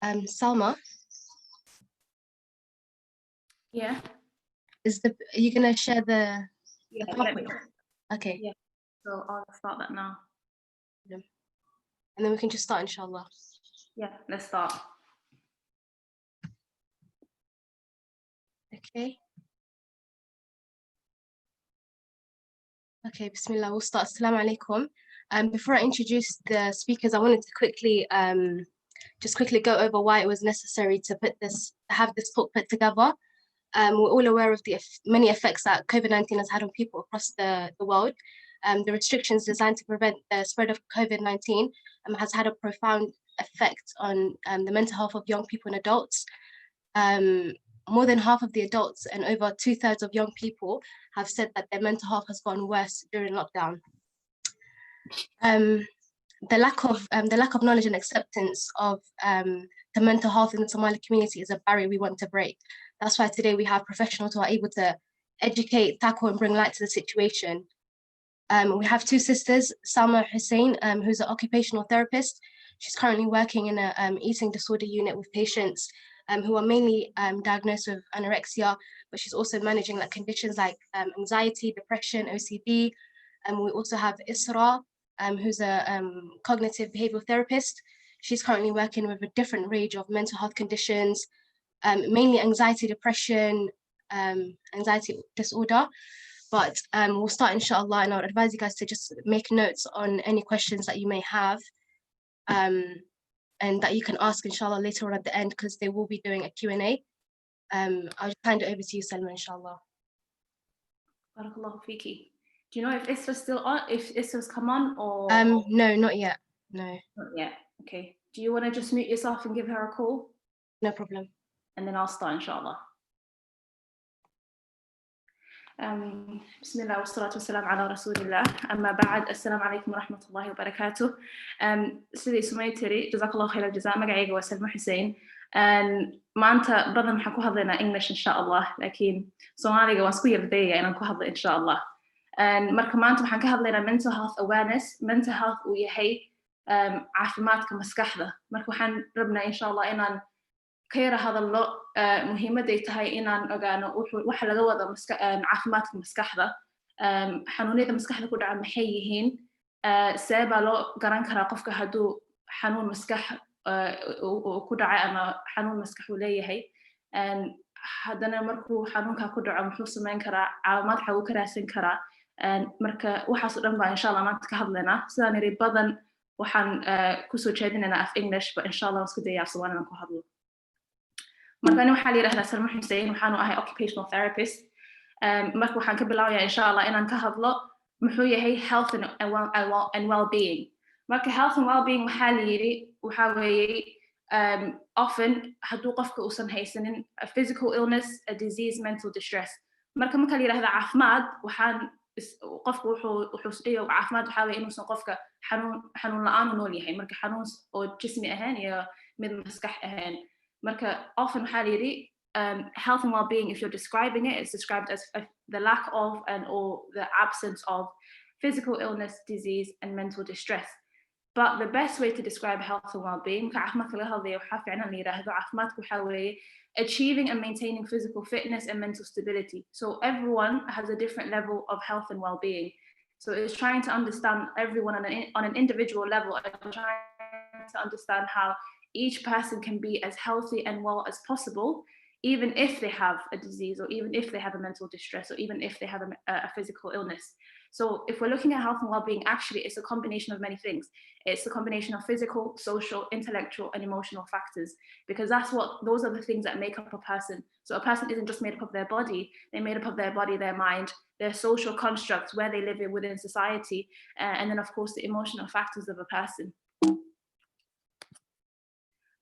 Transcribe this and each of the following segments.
Salma, Yeah. are you gonna share the Let me. Okay. Yeah. So I'll start that now. And then we can just start, inshallah. Yeah, let's start. Okay. Okay, Bismillah, we'll start. Assalamu alaikum. Before I introduce the speakers, I wanted to quickly go over why it was necessary to have this talk put together. We're all aware of the many effects that COVID-19 has had on people across the world. The restrictions designed to prevent the spread of COVID-19 has had a profound effect on the mental health of young people and adults. More than half of the adults and over 2/3 of young people have said that their mental health has gotten worse during lockdown. The lack of knowledge and acceptance of the mental health in the Somali community is a barrier we want to break. That's why today we have professionals who are able to educate, tackle, and bring light to the situation. We have two sisters, Salma Hussein, who's an occupational therapist. She's currently working in an eating disorder unit with patients who are mainly diagnosed with anorexia, but she's also managing like conditions like anxiety, depression, OCD. We also have Isra, who's a cognitive behavioral therapist. She's currently working with a different range of mental health conditions, mainly anxiety, depression, anxiety disorder. But we'll start, inshallah, and I would advise you guys to just make notes on any questions that you may have, and that you can ask, inshallah, later on at the end, because they will be doing a Q&A. I'll just hand it over to you, Salma, inshallah. Barakallahu fiki. Do you know if Isra's still on, if Isra's come on, or? No, not yet, no. Not yet, okay. Do you want to just mute yourself and give her a call? No problem. And then I'll start, inshallah. بسم الله والصلاة والسلام على رسول الله أما بعد السلام عليكم ورحمة الله وبركاته. sidii Sumay tiri jazakallahu khayr al-jazaa magacayga waa Salma Hussein. maanta badan waxaan ku hadlaynaa English insha Allah, laakiin Soomaaliga waan isku yardayaya inaan ku hadlo insha Allah. marka maanta waxaan ka hadlaynaa mental health awareness. Mental health uu yahay caafimaadka maskaxda. Marka waxaan rabnaa insha Allah inaan ka yara hadallo muhiimaday tahay inaan ogaano waxa laga wada caafimaadka maskaxda. xanuunada maskaxda ku dhaca maxay yihiin, see baa loo garan karaa qofka hadduu xanuun maskax ku dhacay ama xanuun maskax uu leeyahay. haddana markuu xanuunka ku dhaco muxuu samayn karaa, caawimaad waxa uu ka raadsan karaa. marka waxaas oo dhan baa insha Allah maanta ka hadlaynaa. sidaan yiri badan waxaan kusoo jeedinaynaa af English, ba insha Allah waan isku dayaa af Soomaali inaan ku hadlo. marka ani waxaa la yidhahdaa Salma Hussein, waxaanu ahay occupational therapist. marka waxaan ka bilaabayaa insha Allah inaan ka hadlo muxuu yahay health and well-being. marka health and well-being waxaa la yidhi waxaa weeye often hadduu qofka uusan haysanin a physical illness, a disease, mental distress. marka la yidhahdaa caafimaad, waxaan qofka wuxuu isdhiyo caafimaad waxaa weeye inuusan qofka xanuun la-aan u nool yahay, marka xanuun oo jismi ahaan iyo mid maskax ahaan. marka often waxaa la yidhi health and well-being, if you're describing it, it's described as the lack of or the absence of physical illness, disease, and mental distress. But the best way to describe health and well-being, achieving and maintaining physical fitness and mental stability. So everyone has a different level of health and well-being. So it's trying to understand everyone on an individual level, and trying to understand how each person can be as healthy and well as possible, even if they have a disease, or even if they have a mental distress, or even if they have a physical illness. So if we're looking at health and well-being, actually it's a combination of many things. It's a combination of physical, social, intellectual, and emotional factors, because those are the things that make up a person. So a person isn't just made up of their body, they're made up of their body, their mind, their social constructs, where they live within society, and then of course the emotional factors of a person.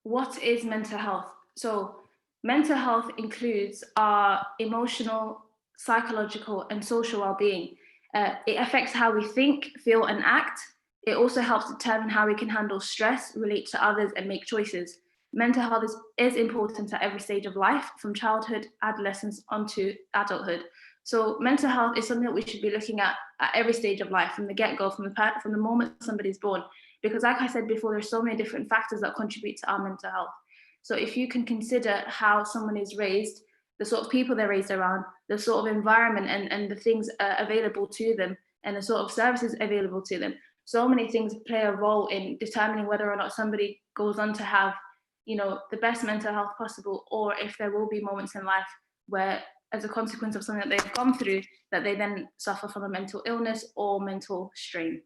What is mental health? So mental health includes our emotional, psychological, and social well-being. It affects how we think, feel, and act. It also helps determine how we can handle stress, relate to others, and make choices. Mental health is important at every stage of life, from childhood, adolescence, onto adulthood. So mental health is something that we should be looking at every stage of life, from the get-go, from the moment somebody's born. Because like I said before, there's so many different factors that contribute to our mental health. So if you can consider how someone is raised, the sort of people they're raised around, the sort of environment and the things available to them, and the sort of services available to them, so many things play a role in determining whether or not somebody goes on to have, the best mental health possible, or if there will be moments in life where, as a consequence of something that they've gone through, that they then suffer from a mental illness or mental strain.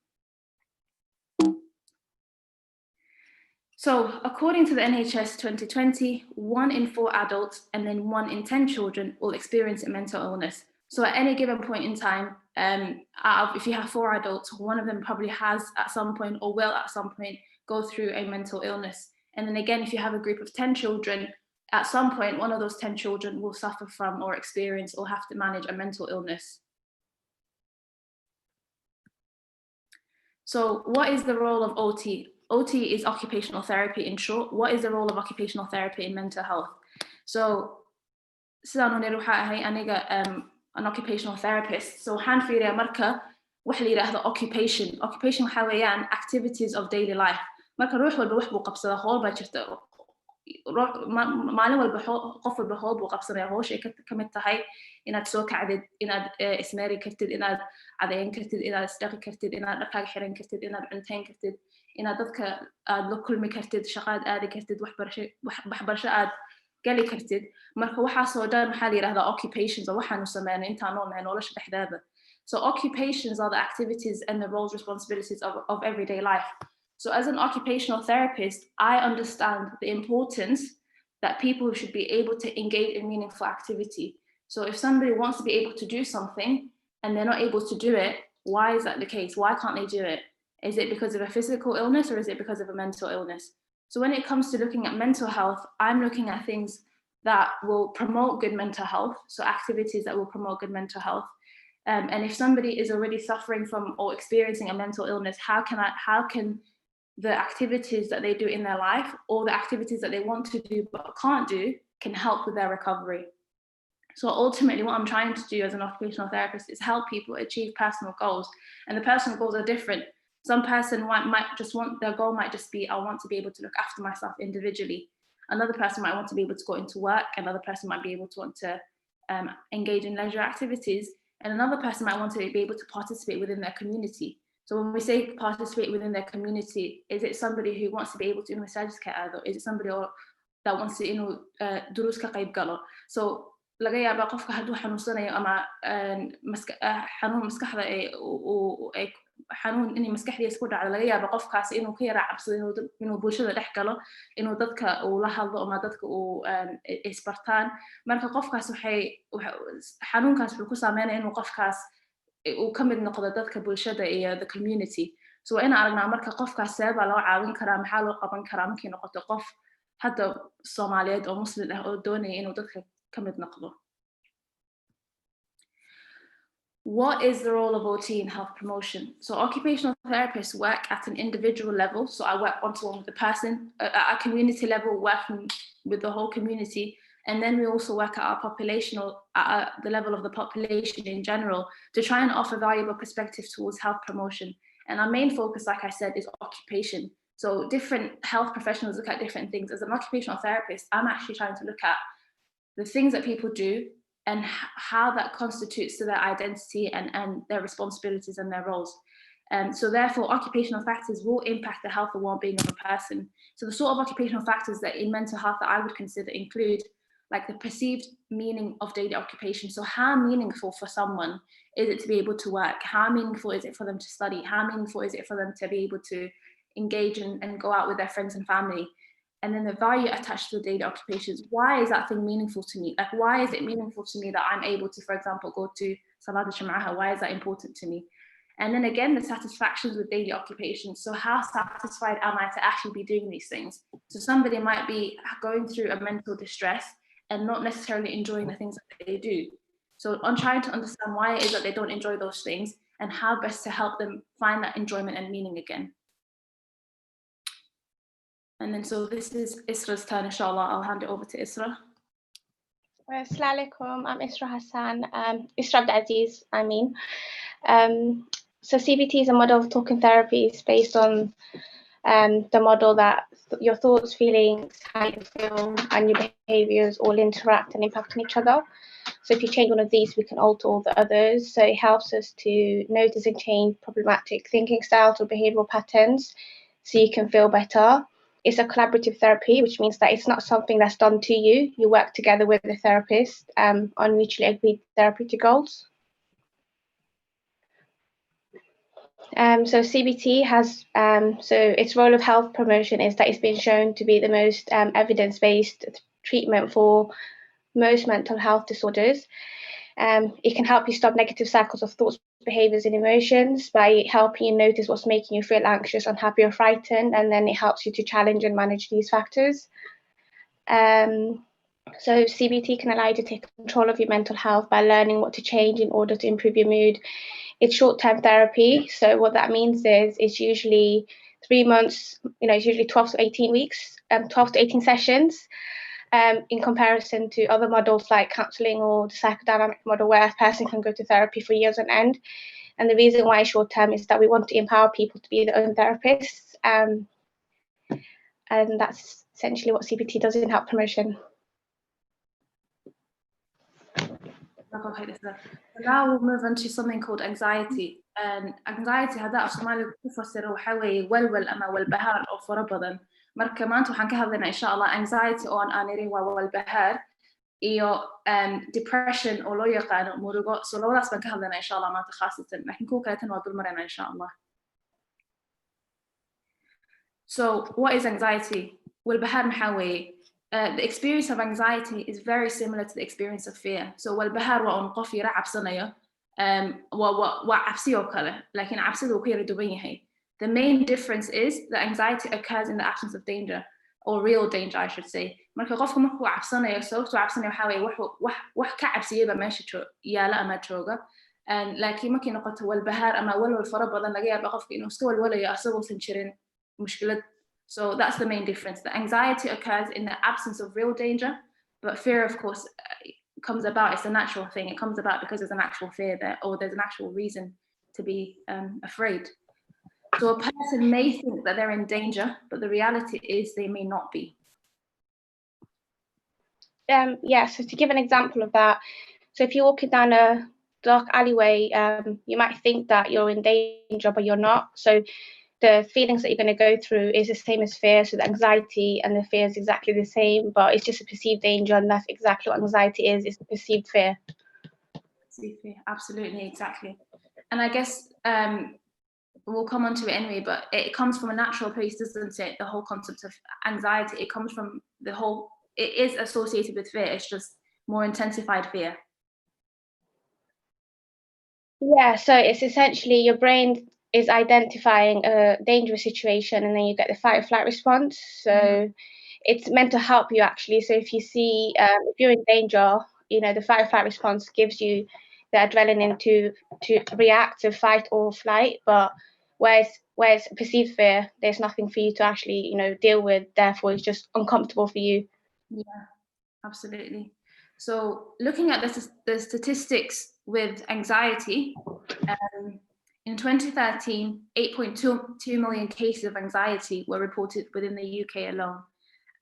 So according to the NHS 2020, 1 in 4 adults and then 1 in 10 children will experience a mental illness. So at any given point in time, if you have 4 adults, 1 of them probably has at some point or will at some point go through a mental illness. And then again, if you have a group of 10 children, at some point, 1 of those 10 children will suffer from or experience or have to manage a mental illness. So what is the role of OT? OT is occupational therapy in short. What is the role of occupational therapy in mental health? So an occupational therapist. So waxaan fiiriyaa marka waxa la yiraahdo occupation. Occupation waxa weeyaan activities of daily life. Marka ruux walba wax buu qabsadaa, howl baa jirta. Maalin walba qof walba howl buu qabsanaya, howshay ka mid tahay inaad soo kacdid, inaad ismeeri kartid, inaad cadeyn kartid, inaad isdhaqi kartid, inaad dharkaaga xiran kartid, inaad cuntayn kartid, inaad dadka aad la kulmi kartid, shaqaad aadi kartid, waxbarasho aad gali kartid. Marka waxaasoo dhan waxaa la yiraahdaa occupations, oo waxaanu sameynay intaan noolnahay nolosha dhexdeeda. So occupations are the activities and the roles, responsibilities of everyday life. So as an occupational therapist, I understand the importance that people should be able to engage in meaningful activity. So if somebody wants to be able to do something and they're not able to do it, why is that the case? Why can't they do it? Is it because of a physical illness or is it because of a mental illness? So when it comes to looking at mental health, I'm looking at things that will promote good mental health, so activities that will promote good mental health. And if somebody is already suffering from or experiencing a mental illness, how can the activities that they do in their life or the activities that they want to do but can't do can help with their recovery? So ultimately what I'm trying to do as an occupational therapist is help people achieve personal goals, and the personal goals are different. Some person might just want, their goal might just be, I want to be able to look after myself individually. Another person might want to be able to go into work. Another person might be able to want to engage in leisure activities. And another person might want to be able to participate within their community. So when we say participate within their community, is it somebody who wants to be able to Masjid ka aado? Is it somebody that wants to Duruus ka qayb galo? So laga yaabaa qofka hadduu xanuunsanayo ama xanuun maskaxda xanuun inay maskaxdiisa ku dhacdo, laga yaabo qofkaas inuu ka yaraa cabsado inuu bulshada dhex galo, inuu dadka uu la hadlo ama dadka uu isbartaan. Marka qofkaas xanuunkaas wuxuu ku saameynaya inuu qofkaas uu ka mid noqdo dadka bulshada iyo the community. So waa inaan aragnaa marka qofkaas seebaa loo caawin karaa, maxaa loo qaban karaa markay noqoto qof hadda Soomaaliyeed oo Muslim ah oo doonaya inuu dadka ka mid noqdo. What is the role of OT in health promotion? So occupational therapists work at an individual level. So I work one-to-one with the person, at a community level, working with the whole community. And then we also work at the level of the population in general to try and offer valuable perspective towards health promotion. And our main focus, like I said, is occupation. So different health professionals look at different things. As an occupational therapist, I'm actually trying to look at the things that people do and how that constitutes to their identity and their responsibilities and their roles. So therefore, occupational factors will impact the health and well-being of a person. So the sort of occupational factors that in mental health that I would consider include like the perceived meaning of daily occupation. So how meaningful for someone is it to be able to work? How meaningful is it for them to study? How meaningful is it for them to be able to engage and go out with their friends and family? And then the value attached to the daily occupations. Why is that thing meaningful to me? Like, why is it meaningful to me that I'm able to, for example, go to Salat al-Jama'ah? Why is that important to me? And then again, the satisfactions with daily occupations. So how satisfied am I to actually be doing these things? So somebody might be going through a mental distress and not necessarily enjoying the things that they do. So I'm trying to understand why it is that they don't enjoy those things and how best to help them find that enjoyment and meaning again. And then, so this is Isra's turn, inshallah. I'll hand it over to Isra. Assalamu alaikum, I'm Isra Hassan, Isra Abdulaziz, I mean. So CBT is a model of talking therapies based on the model that your thoughts, feelings, how you feel, and your behaviors all interact and impact on each other. So if you change one of these, we can alter all the others. So it helps us to notice and change problematic thinking styles or behavioral patterns so you can feel better. It's a collaborative therapy, which means that it's not something that's done to you. You work together with the therapist on mutually agreed therapeutic goals. So CBT has, so its role of health promotion is that it's been shown to be the most evidence-based treatment for most mental health disorders. It can help you stop negative cycles of thoughts, behaviors, and emotions by helping you notice what's making you feel anxious, unhappy, or frightened, and then it helps you to challenge and manage these factors. So CBT can allow you to take control of your mental health by learning what to change in order to improve your mood. It's short-term therapy. So what that means is it's usually 3 months, it's usually 12 to 18 weeks, 12 to 18 sessions, in comparison to other models like counseling or the psychodynamic model where a person can go to therapy for years on end. And the reason why it's short-term is that we want to empower people to be their own therapists. And that's essentially what CBT does in health promotion. Okay, so now we'll move on to something called anxiety. And anxiety هذا af Somali ku fasiro waxa weeye walwal ama walbahaar oo fara badan. Marka maanta waxaan ka hadlaynaa insha Allah anxiety oo aan irin waa walbahaar iyo depression oo loo yaqaano murugo. So labadaas baan ka hadlaynaa insha Allah maanta khaasatan. Laakiin kuwa kale tan waa dul maraynaa insha Allah. So what is anxiety? Walbahaar maxaa weeye? The experience of anxiety is very similar to the experience of fear. So والبهار waa qof yara cabsanayo waa cabsi oo kale laakiin cabsidu ku yara duwan yahay. The main difference is that anxiety occurs in the absence of danger or real danger, I should say. Marka qofka markuu cabsanayo sababtu cabsanayo waxa weeye wax ka cabsiyayba meesha yaala ama jooga. Laakiin markii noqoto walbahaar ama walwal fara badan laga yaabo qofka inuu iska walwalayo asagoosan jirin mushkilad. So that's the main difference. The anxiety occurs in the absence of real danger, but fear, of course, comes about. It's a natural thing. It comes about because there's an actual fear there, or there's an actual reason to be afraid. So a person may think that they're in danger, but the reality is they may not be. Yeah, so to give an example of that, so if you're walking down a dark alleyway, you might think that you're in danger, but you're not. So the feelings that you're going to go through is the same as fear. So the anxiety and the fear is exactly the same, but it's just a perceived danger, and that's exactly what anxiety is. It's a perceived fear. Perceived fear, absolutely, exactly. And I guess we'll come on to it anyway, but it comes from a natural place, doesn't it? The whole concept of anxiety, it comes from it is associated with fear. It's just more intensified fear. Yeah, so it's essentially your brain is identifying a dangerous situation, and then you get the fight or flight response. So it's meant to help you actually. So if you see, if you're in danger, the fight or flight response gives you the adrenaline to react, to fight or flight. But whereas perceived fear, there's nothing for you to actually, deal with. Therefore, it's just uncomfortable for you. Yeah, absolutely. So looking at the statistics with anxiety, in 2013, 8.2 million cases of anxiety were reported within the UK alone.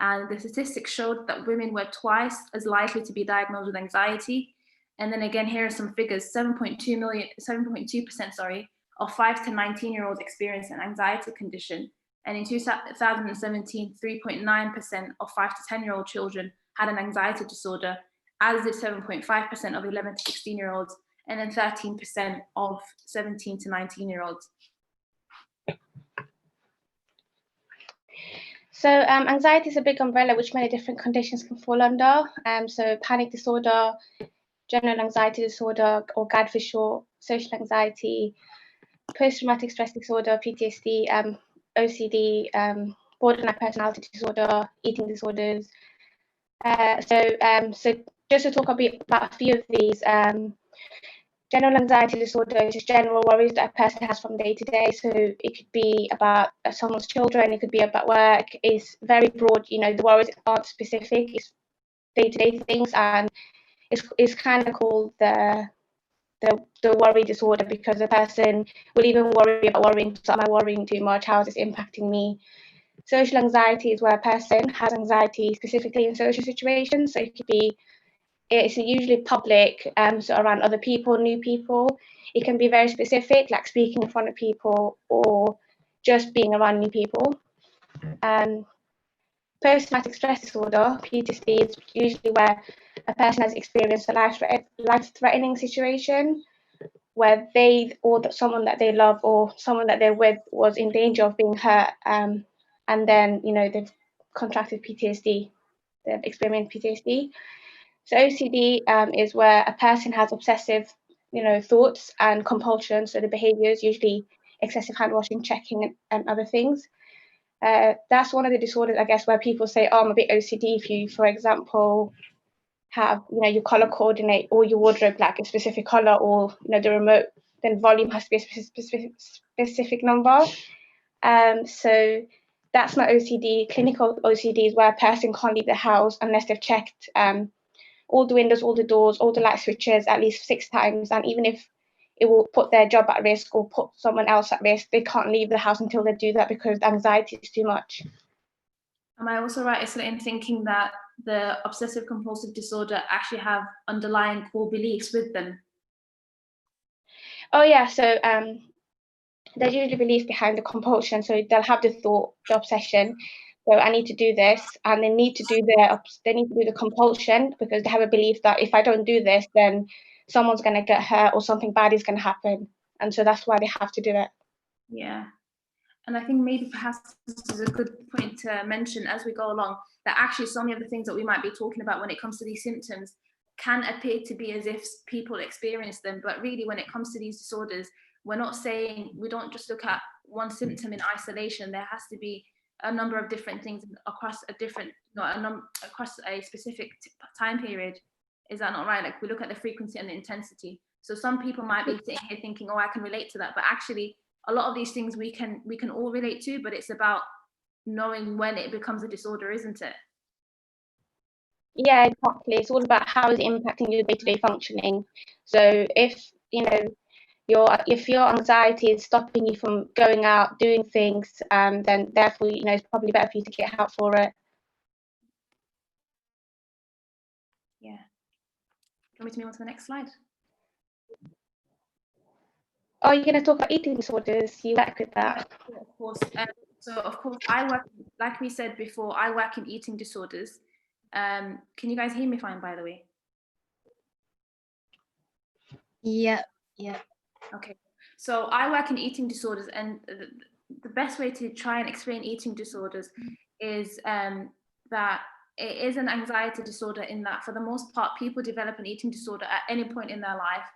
And the statistics showed that women were twice as likely to be diagnosed with anxiety. And then again, here are some figures: 7.2% of 5 to 19-year-olds experienced an anxiety condition. And in 2017, 3.9% of 5 to 10-year-old children had an anxiety disorder, as did 7.5% of 11 to 16-year-olds, and then 13% of 17 to 19-year-olds. So anxiety is a big umbrella which many different conditions can fall under. So panic disorder, general anxiety disorder, or GAD for short, social anxiety, post-traumatic stress disorder, PTSD, OCD, borderline personality disorder, eating disorders. So just to talk a bit about a few of these, general anxiety disorder is just general worries that a person has from day to day. So it could be about someone's children, it could be about work. It's very broad, the worries aren't specific, it's day-to-day things, and it's kind of called the the worry disorder, because the person will even worry about worrying. So am I worrying too much? How is this impacting me? Social anxiety is where a person has anxiety specifically in social situations. So it's usually public, so around other people, new people. It can be very specific, like speaking in front of people or just being around new people. Post-traumatic stress disorder, PTSD, is usually where a person has experienced a life-threatening situation where they or someone that they love or someone that they're with was in danger of being hurt, and then they've contracted PTSD, they've experienced PTSD. So OCD is where a person has obsessive, thoughts and compulsion. So the behaviors, usually excessive hand washing, checking, and other things. That's one of the disorders, I guess, where people say, "Oh, I'm a bit OCD." If you, for example, have you color coordinate all your wardrobe like a specific color, or the remote, then volume has to be a specific number. So that's not OCD. Clinical OCD is where a person can't leave the house unless they've checked all the windows, all the doors, all the light switches at least 6 times. And even if it will put their job at risk or put someone else at risk, they can't leave the house until they do that because the anxiety is too much. Am I also right in thinking that the obsessive compulsive disorder actually have underlying core beliefs with them? Oh yeah, so there's usually beliefs behind the compulsion. So they'll have the thought, the obsession. So I need to do this, and they need to do the compulsion because they have a belief that if I don't do this, then someone's going to get hurt or something bad is going to happen, and so that's why they have to do it. Yeah, and I think maybe perhaps this is a good point to mention as we go along, that actually so many of the things that we might be talking about when it comes to these symptoms can appear to be as if people experience them, but really when it comes to these disorders, we don't just look at one symptom in isolation. There has to be a number of different things across across a specific time period. Is that not right? Like, we look at the frequency and the intensity. So some people might be sitting here thinking, "Oh, I can relate to that," but actually a lot of these things we can all relate to, but it's about knowing when it becomes a disorder, isn't it? Yeah, exactly. It's all about how it's impacting your day-to-day functioning. So if your anxiety is stopping you from going out, doing things, then therefore, it's probably better for you to get help for it. Yeah. Do you want me to move on to the next slide? Oh, you're going to talk about eating disorders. You work with that. Yeah, of course. So of course, I work, like we said before, I work in eating disorders. Can you guys hear me fine, by the way? Yeah. Okay. So I work in eating disorders, and the best way to try and explain eating disorders is that it is an anxiety disorder, in that for the most part, people develop an eating disorder at any point in their life.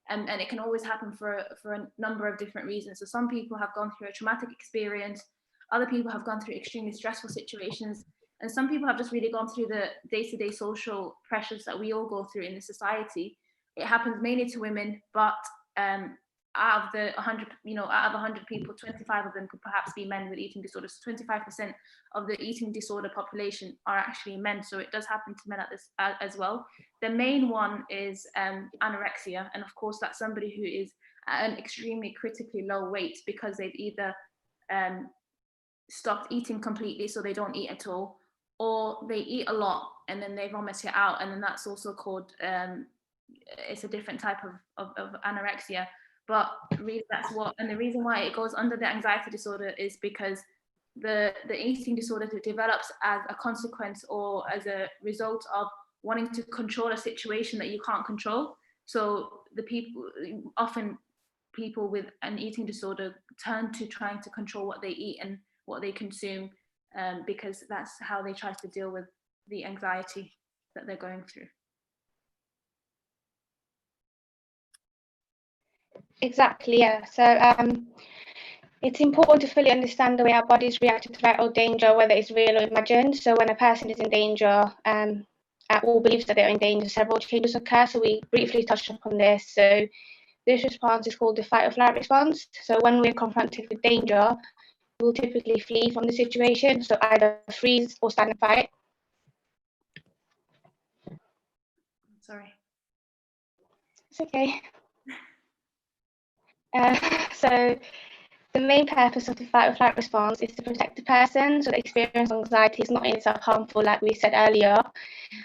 And it can always happen for a number of different reasons. So some people have gone through a traumatic experience, other people have gone through extremely stressful situations, and some people have just really gone through the day-to-day social pressures that we all go through in the society. It happens mainly to women, but out of the 100 people, 25 of them could perhaps be men with eating disorders. 25% of the eating disorder population are actually men, so it does happen to men as well. The main one is anorexia, and of course that's somebody who is at an extremely critically low weight because they've either stopped eating completely, so they don't eat at all, or they eat a lot and then they vomit it out, and then that's also called it's a different type of anorexia. But really and the reason why it goes under the anxiety disorder is because the eating disorder develops as a consequence or as a result of wanting to control a situation that you can't control. So often people with an eating disorder turn to trying to control what they eat and what they consume, because that's how they try to deal with the anxiety that they're going through. Exactly, yeah. So it's important to fully understand the way our bodies react to threat or danger, whether it's real or imagined. So when a person is in danger, or believes that they're in danger, several changes occur. So we briefly touched upon this. So this response is called the fight or flight response. So when we're confronted with danger, we'll typically flee from the situation. So either freeze or stand and fight. Sorry. It's okay. So the main purpose of the fight or flight response is to protect the person, so the experience of anxiety is not in itself harmful, like we said earlier.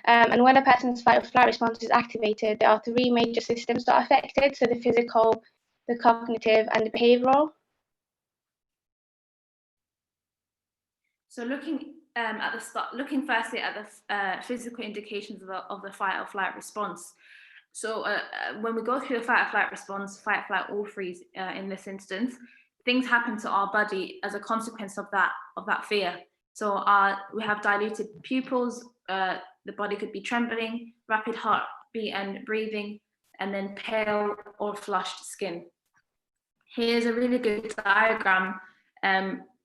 And when a person's fight or flight response is activated, there are three major systems that are affected, so the physical, the cognitive, and the behavioral. So looking at the start, looking firstly at the physical indications of the fight or flight response. So when we go through the fight or flight response, fight, flight, or freeze in this instance, things happen to our body as a consequence of that fear. So we have dilated pupils, the body could be trembling, rapid heartbeat and breathing, and then pale or flushed skin. Here's a really good diagram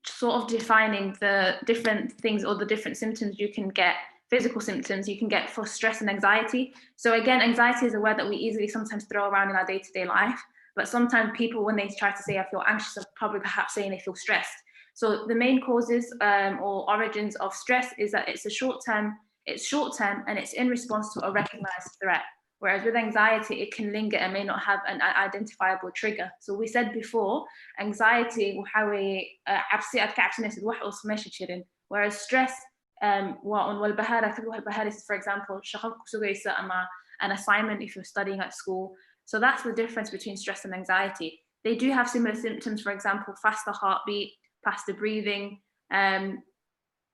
sort of defining the different things or the different symptoms you can get, physical symptoms you can get for stress and anxiety. So again, anxiety is a word that we easily sometimes throw around in our day-to-day life, but sometimes people, when they try to say I feel anxious, are probably perhaps saying they feel stressed. So the main causes or origins of stress is that it's short-term and it's in response to a recognized threat. Whereas with anxiety, it can linger and may not have an identifiable trigger. So we said before, anxiety whereas stress for example an assignment if you're studying at school. So that's the difference between stress and anxiety. They do have similar symptoms, for example, faster heartbeat, faster breathing,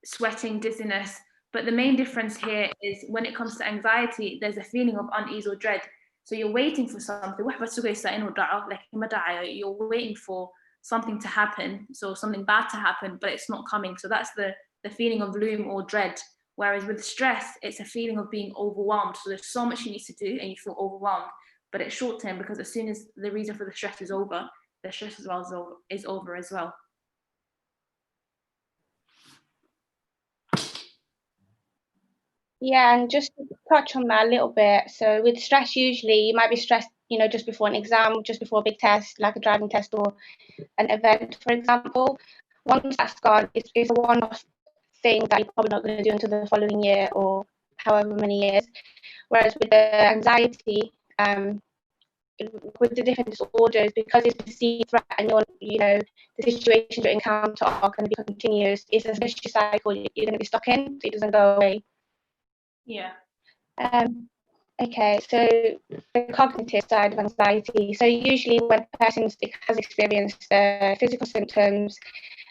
sweating, dizziness. But the main difference here is when it comes to anxiety, there's a feeling of unease or dread. So you're waiting for something. You're waiting for something to happen, so something bad to happen, but it's not coming. So that's the feeling of gloom or dread. Whereas with stress, it's a feeling of being overwhelmed. So there's so much you need to do and you feel overwhelmed, but it's short term because as soon as the reason for the stress is over, the stress as well is over as well. Yeah, and just to touch on that a little bit. So with stress, usually you might be stressed, just before an exam, just before a big test, like a driving test or an event, for example. Once that's gone, it's a one-off thing that you're probably not going to do until the following year or however many years. Whereas with the anxiety, with the different disorders, because it's a perceived threat and the situations you encounter are going to be continuous, it's a vicious cycle you're going to be stuck in, so it doesn't go away. Yeah. Okay, so the cognitive side of anxiety. So usually when a person has experienced physical symptoms,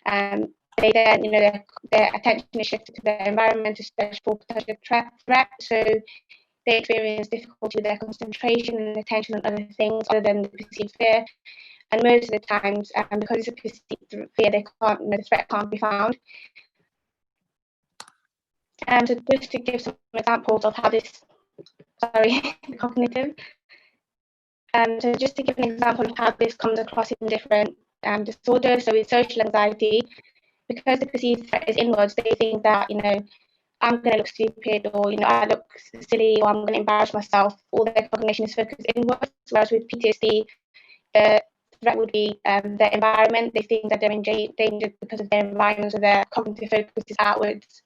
they then, their attention is shifted to their environment to search for potential threat. So they experience difficulty with their concentration and attention on other things other than the perceived fear. And most of the times, because it's a perceived fear, the threat can't be found. So just to give some examples of how this, cognitive. So just to give an example of how this comes across in different disorders. So with social anxiety, because the perceived threat is inwards, they think that, I'm going to look stupid, or, I look silly, or I'm going to embarrass myself. All their cognition is focused inwards. Whereas with PTSD, the threat would be their environment. They think that they're in danger because of their environment, so their cognitive focus is outwards.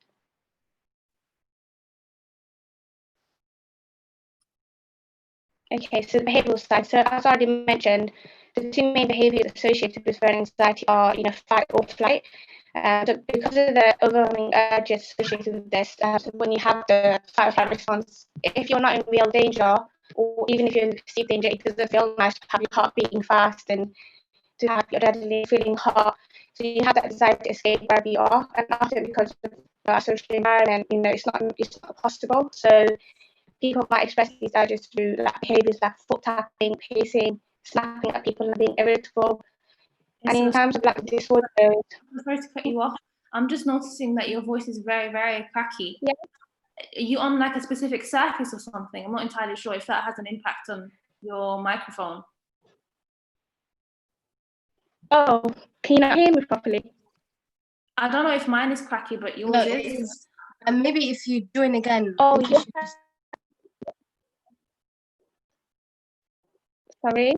Okay, so the behavioural side. So as I already mentioned, the two main behaviours associated with anxiety are, fight or flight. So because of the overwhelming urges associated with this, so when you have the fight or flight response, if you're not in real danger, or even if you're in perceived danger, it doesn't feel nice to have your heart beating fast and to have your adrenaline feeling hot. So you have that desire to escape wherever you are, and after, because of our social environment, it's not possible. So people might express these urges through behaviours like foot tapping, pacing, snapping at people, and being irritable. And in terms of disorders, I'm sorry to cut you off. I'm just noticing that your voice is very, very cracky. Yeah. Are you on a specific surface or something? I'm not entirely sure if that has an impact on your microphone. Oh, can you not hear me properly? I don't know if mine is cracky, but yours is. And maybe if you join again. Oh, yeah. Sorry.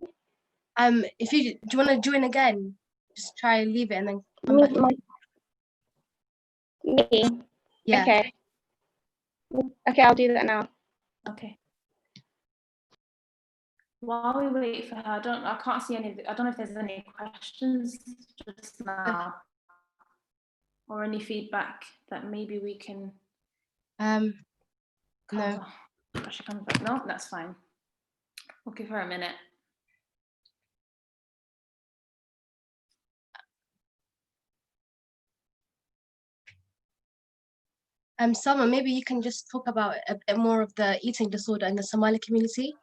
Do you want to join again? Just try and leave it and then come back. Me? Yeah. Okay. Okay, I'll do that now. Okay. While we wait for her, I can't see any. I don't know if there's any questions just now, or any feedback that maybe we can No. cover. She comes back. No, that's fine. We'll give her a minute. Summer, maybe you can just talk about a bit more of the eating disorder in the Somali community,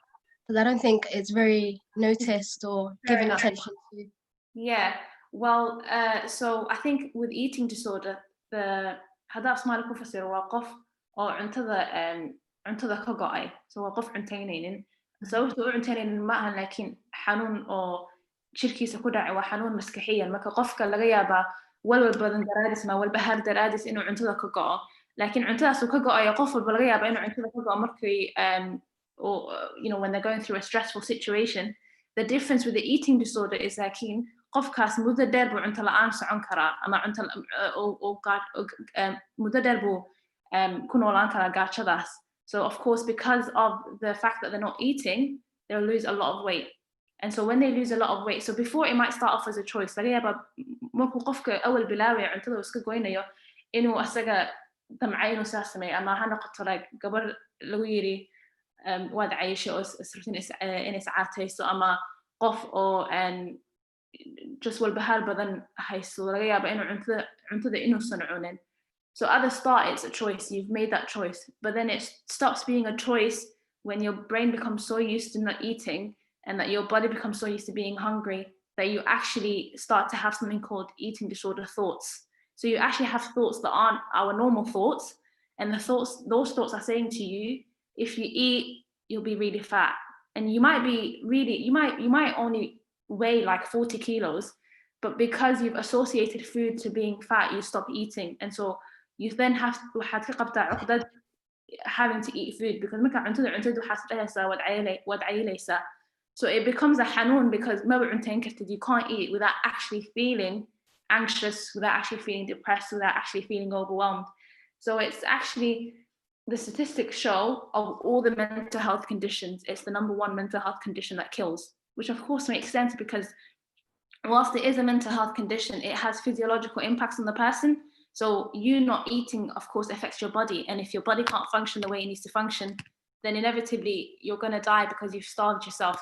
because I don't think it's very noticed or given attention to. Yeah, well, so I think with eating disorder, هذا اسمه لكم فسر وقف أو cuntada ka go'ay, so waa qof cuntaynaynin sababta u cuntaynaynin ma aha laakiin xanuun oo jirkiisa ku dhacay waa xanuun maskaxiyan marka qofka laga yaabaa walwal badan daraadis ma walbahaar daraadis inuu cuntada ka go'o laakiin cuntadaas uu ka go'ayo qof walba laga yaabaa inuu cuntada ka go'o markii or when they're going through a stressful situation. The difference with the eating disorder is laakiin qofkaas muddo dheer buu cunto la'aan socon karaa ama cunto muddo dheer buu ku noolaan karaa gaajadaas. So of course, because of the fact that they're not eating, they'll lose a lot of weight. And so when they lose a lot of weight, so before it might start off as a choice, laga yaabaa markuu qofka awal bilaabaya cuntada uu iska goynayo inuu asaga damcay inuu saas sameeyo ama ha noqoto like gabar lagu yiri waad cayishay oo israbtin inay sacaatayso ama qof oo just walbahaar badan haysto laga yaaba inuu cuntada inuusan cunin. So at the start, it's a choice. You've made that choice. But then it stops being a choice when your brain becomes so used to not eating and that your body becomes so used to being hungry that you actually start to have something called eating disorder thoughts. So you actually have thoughts that aren't our normal thoughts. And those thoughts are saying to you, if you eat, you'll be really fat. And you might only weigh like 40 kilos, but because you've associated food to being fat, you stop eating. And so you then have to having to eat food because so it becomes a حنون because you can't eat without actually feeling anxious, without actually feeling depressed, without actually feeling overwhelmed. So it's actually the statistics show of all the mental health conditions, it's the #1 mental health condition that kills, which of course makes sense because whilst it is a mental health condition, it has physiological impacts on the person. So you not eating, of course, affects your body. And if your body can't function the way it needs to function, then inevitably you're going to die because you've starved yourself.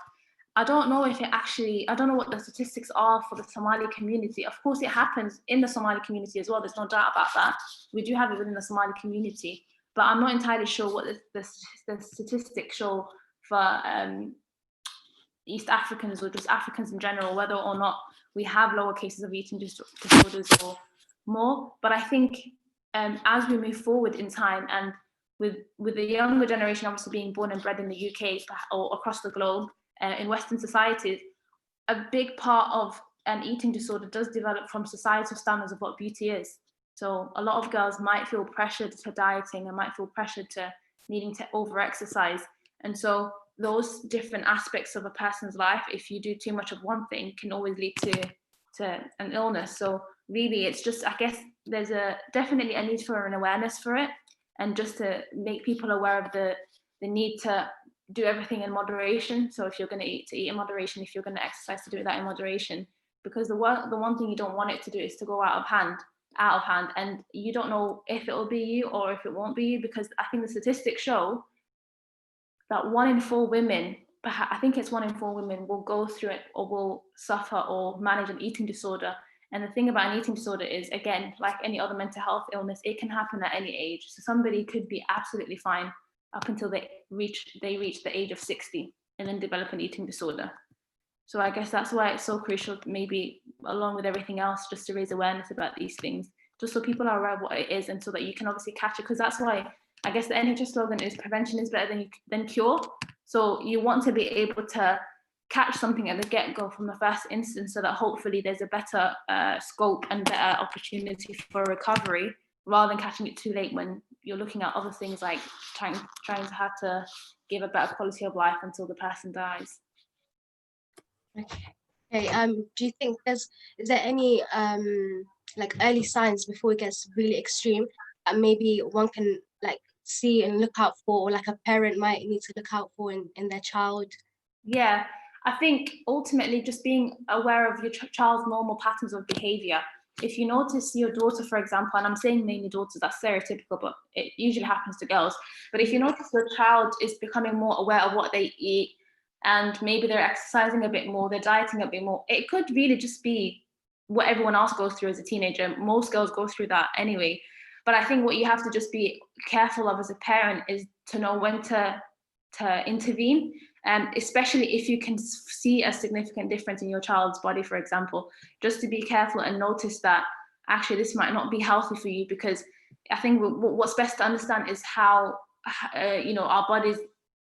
I don't know what the statistics are for the Somali community. Of course, it happens in the Somali community as well. There's no doubt about that. We do have it within the Somali community, but I'm not entirely sure what the statistics show for East Africans or just Africans in general, whether or not we have lower cases of eating disorders or more. But I think as we move forward in time and with the younger generation obviously being born and bred in the UK or across the globe, in Western societies, a big part of an eating disorder does develop from societal standards of what beauty is. So a lot of girls might feel pressured to dieting and might feel pressured to needing to over-exercise. And so those different aspects of a person's life, if you do too much of one thing, can always lead to an illness. So really, it's just, I guess there's definitely a need for an awareness for it, and just to make people aware of the need to do everything in moderation. So if you're going to eat in moderation, if you're going to exercise, to do that in moderation, because the one thing you don't want it to do is to go out of hand, and you don't know if it will be you or if it won't be you, because I think the statistics show that 1 in 4 women, I think it's 1 in 4 women will go through it or will suffer or manage an eating disorder. And the thing about an eating disorder is, again, like any other mental health illness, it can happen at any age. So somebody could be absolutely fine up until they reach the age of 60 and then develop an eating disorder. So I guess that's why it's so crucial, maybe along with everything else, just to raise awareness about these things, just so people are aware of what it is, and so that you can obviously catch it. Because that's why I guess the NHS slogan is prevention is better than cure. So you want to be able to catch something at the get-go from the first instance, so that hopefully there's a better scope and better opportunity for recovery, rather than catching it too late when you're looking at other things like trying to have to give a better quality of life until the person dies. Okay. Do you think is there any like early signs before it gets really extreme that maybe one can like see and look out for, or like a parent might need to look out for in their child? Yeah, I think ultimately just being aware of your child's normal patterns of behavior. If you notice your daughter, for example, and I'm saying mainly daughters, that's stereotypical, but it usually happens to girls. But if you notice your child is becoming more aware of what they eat, and maybe they're exercising a bit more, they're dieting a bit more, it could really just be what everyone else goes through as a teenager. Most girls go through that anyway. But I think what you have to just be careful of as a parent is to know when to intervene, especially if you can see a significant difference in your child's body, for example, just to be careful and notice that actually this might not be healthy for you, because I think what's best to understand is how our bodies,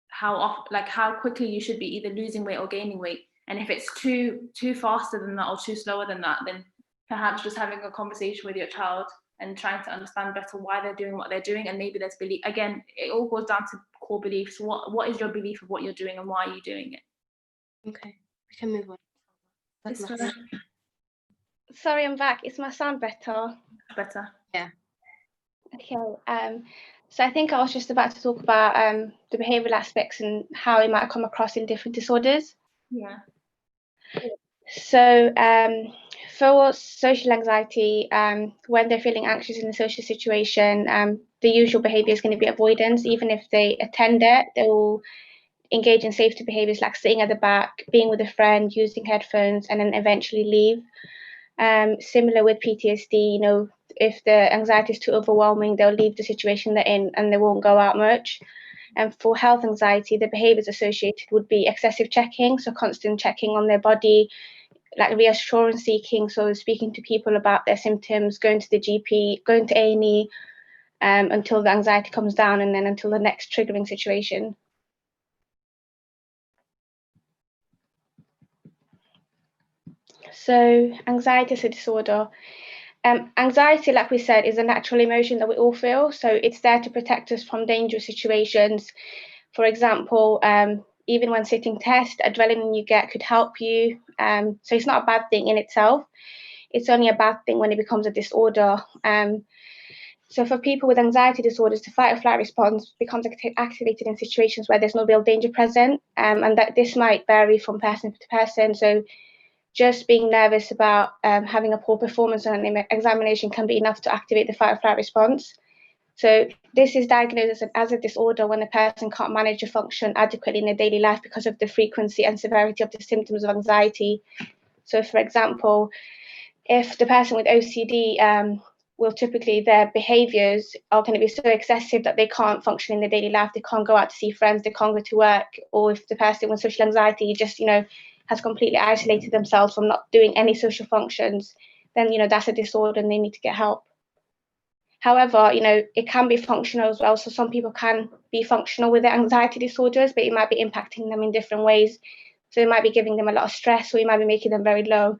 how quickly you should be either losing weight or gaining weight. And if it's too faster than that or too slower than that, then perhaps just having a conversation with your child and trying to understand better why they're doing what they're doing. And maybe there's belief. Again, it all goes down to core beliefs. What is your belief of what you're doing and why are you doing it? Okay, we can move on. Sorry, I'm back. Is my sound better? Better. Yeah. Okay. So I think I was just about to talk about the behavioural aspects and how it might come across in different disorders. Yeah. So for social anxiety, when they're feeling anxious in a social situation, the usual behaviour is going to be avoidance. Even if they attend it, they will engage in safety behaviours like sitting at the back, being with a friend, using headphones, and then eventually leave. Similar with PTSD, if the anxiety is too overwhelming, they'll leave the situation they're in and they won't go out much. And for health anxiety, the behaviours associated would be excessive checking, so constant checking on their body, like reassurance seeking, so speaking to people about their symptoms, going to the GP, going to A&E until the anxiety comes down, and then until the next triggering situation. So anxiety is a disorder. Anxiety, like we said, is a natural emotion that we all feel. So it's there to protect us from dangerous situations. For example, even when sitting tests, adrenaline you get could help you. So it's not a bad thing in itself. It's only a bad thing when it becomes a disorder. So for people with anxiety disorders, the fight or flight response becomes activated in situations where there's no real danger present, and that this might vary from person to person. So just being nervous about having a poor performance on an examination can be enough to activate the fight or flight response. So this is diagnosed as a disorder when a person can't manage a function adequately in their daily life because of the frequency and severity of the symptoms of anxiety. So for example, if the person with OCD will typically, their behaviors are going to be so excessive that they can't function in their daily life, they can't go out to see friends, they can't go to work. Or if the person with social anxiety just, has completely isolated themselves from not doing any social functions, then, that's a disorder and they need to get help. However, it can be functional as well. So some people can be functional with their anxiety disorders, but it might be impacting them in different ways. So it might be giving them a lot of stress, or it might be making them very low.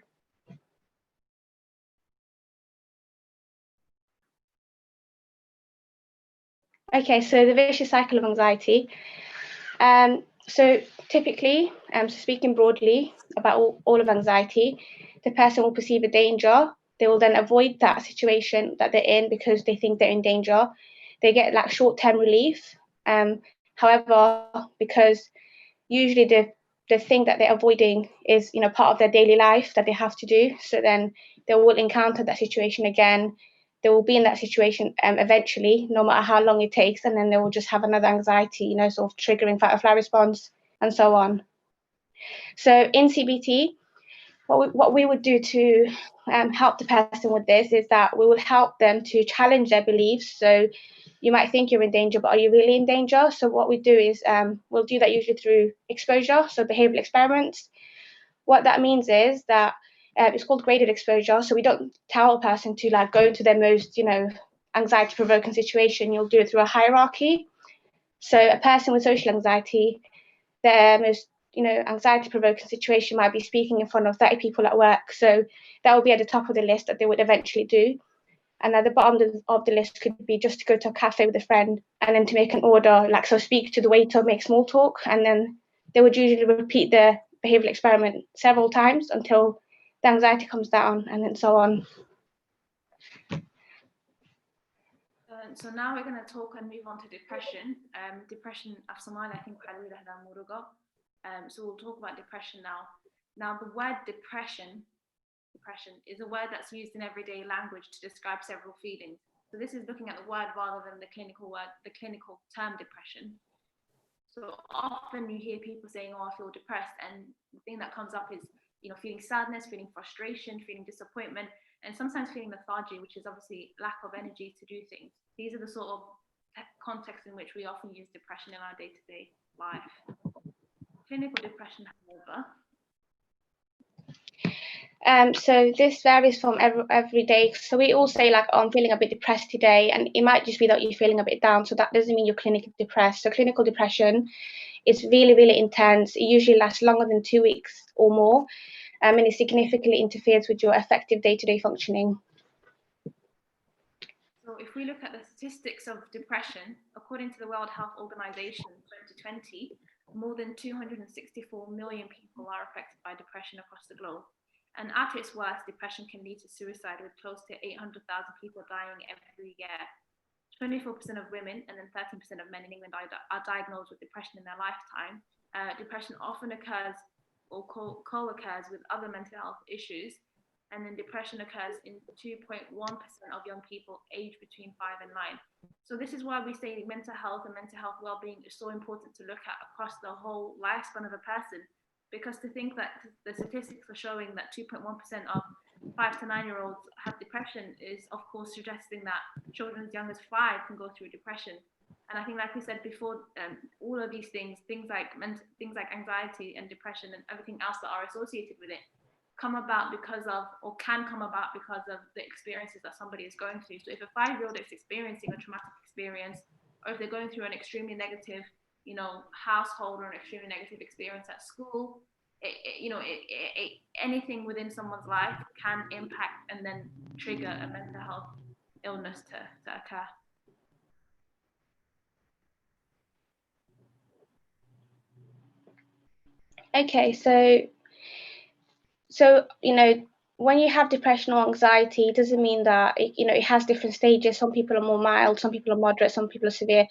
Okay, so the vicious cycle of anxiety. So typically, speaking broadly about all of anxiety, the person will perceive a danger. They will then avoid that situation that they're in because they think they're in danger. They get like short-term relief. However, because usually the thing that they're avoiding is, part of their daily life that they have to do. So then they will encounter that situation again. They will be in that situation eventually, no matter how long it takes, and then they will just have another anxiety, sort of triggering fight or flight response, and so on. So in CBT, what we would do to help the person with this is that we will help them to challenge their beliefs. So you might think you're in danger, but are you really in danger? So what we do is we'll do that usually through exposure, so behavioral experiments. What that means is that it's called graded exposure. So we don't tell a person to go into their most, anxiety-provoking situation. You'll do it through a hierarchy. So a person with social anxiety, their most, anxiety-provoking situation might be speaking in front of 30 people at work. So that will be at the top of the list that they would eventually do. And at the bottom of the list could be just to go to a cafe with a friend and then to make an order, so speak to the waiter, make small talk, and then they would usually repeat the behavioral experiment several times until the anxiety comes down, and then so on. So now we're going to talk and move on to depression. Depression of Somali, I think, So we'll talk about depression now. Now, the word depression is a word that's used in everyday language to describe several feelings. So this is looking at the word rather than the clinical term depression. So often you hear people saying, "Oh, I feel depressed," and the thing that comes up is, feeling sadness, feeling frustration, feeling disappointment, and sometimes feeling lethargy, which is obviously lack of energy to do things. These are the sort of contexts in which we often use depression in our day-to-day life. Clinical depression, however. So this varies from every day. So we all say like, "Oh, I'm feeling a bit depressed today," and it might just be that you're feeling a bit down. So that doesn't mean you're clinically depressed. So clinical depression is really, really intense. It usually lasts longer than 2 weeks or more, and it significantly interferes with your effective day-to-day functioning. So if we look at the statistics of depression, according to the World Health Organization 2020, more than 264 million people are affected by depression across the globe. And at its worst, depression can lead to suicide, with close to 800,000 people dying every year. 24% of women and then 13% of men in England are diagnosed with depression in their lifetime. Depression often occurs or co-occurs with other mental health issues. And then depression occurs in 2.1% of young people aged between 5 and 9. So this is why we say mental health and mental health well-being is so important to look at across the whole lifespan of a person, because to think that the statistics are showing that 2.1% of 5 to 9-year-olds have depression is, of course, suggesting that children as young as 5 can go through depression. And I think, like we said before, all of these things like anxiety and depression and everything else that are associated with it, come about because of, or can come about because of, the experiences that somebody is going through. So if a 5-year-old is experiencing a traumatic experience, or if they're going through an extremely negative, household, or an extremely negative experience at school, anything within someone's life can impact and then trigger a mental health illness to occur. Okay, so when you have depression or anxiety, it doesn't mean that it has different stages. Some people are more mild, some people are moderate, some people are severe.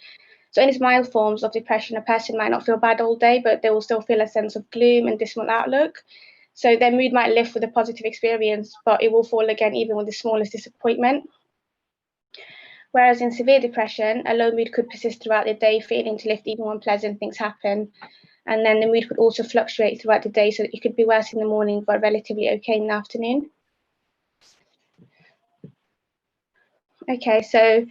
So in its mild forms of depression, a person might not feel bad all day, but they will still feel a sense of gloom and dismal outlook. So their mood might lift with a positive experience, but it will fall again even with the smallest disappointment. Whereas in severe depression, a low mood could persist throughout the day, failing to lift even when pleasant things happen. And then the mood could also fluctuate throughout the day, so that it could be worse in the morning, but relatively okay in the afternoon. Okay, so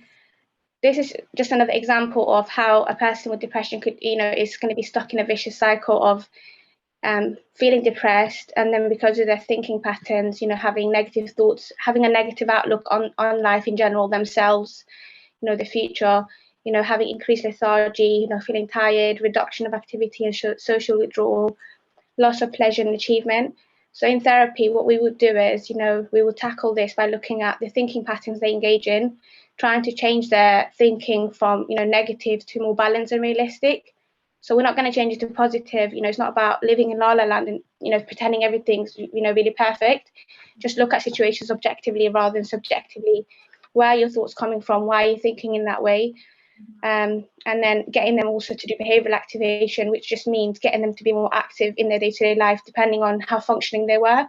this is just another example of how a person with depression could, is going to be stuck in a vicious cycle of feeling depressed, and then because of their thinking patterns, having negative thoughts, having a negative outlook on life in general, themselves, the future, having increased lethargy, feeling tired, reduction of activity and social withdrawal, loss of pleasure and achievement. So in therapy, what we would do is, we will tackle this by looking at the thinking patterns they engage in, trying to change their thinking from, negative to more balanced and realistic. So we're not going to change it to positive. It's not about living in la la land and, pretending everything's, really perfect. Just look at situations objectively rather than subjectively. Where are your thoughts coming from? Why are you thinking in that way? And then getting them also to do behavioral activation, which just means getting them to be more active in their day-to-day life, depending on how functioning they were.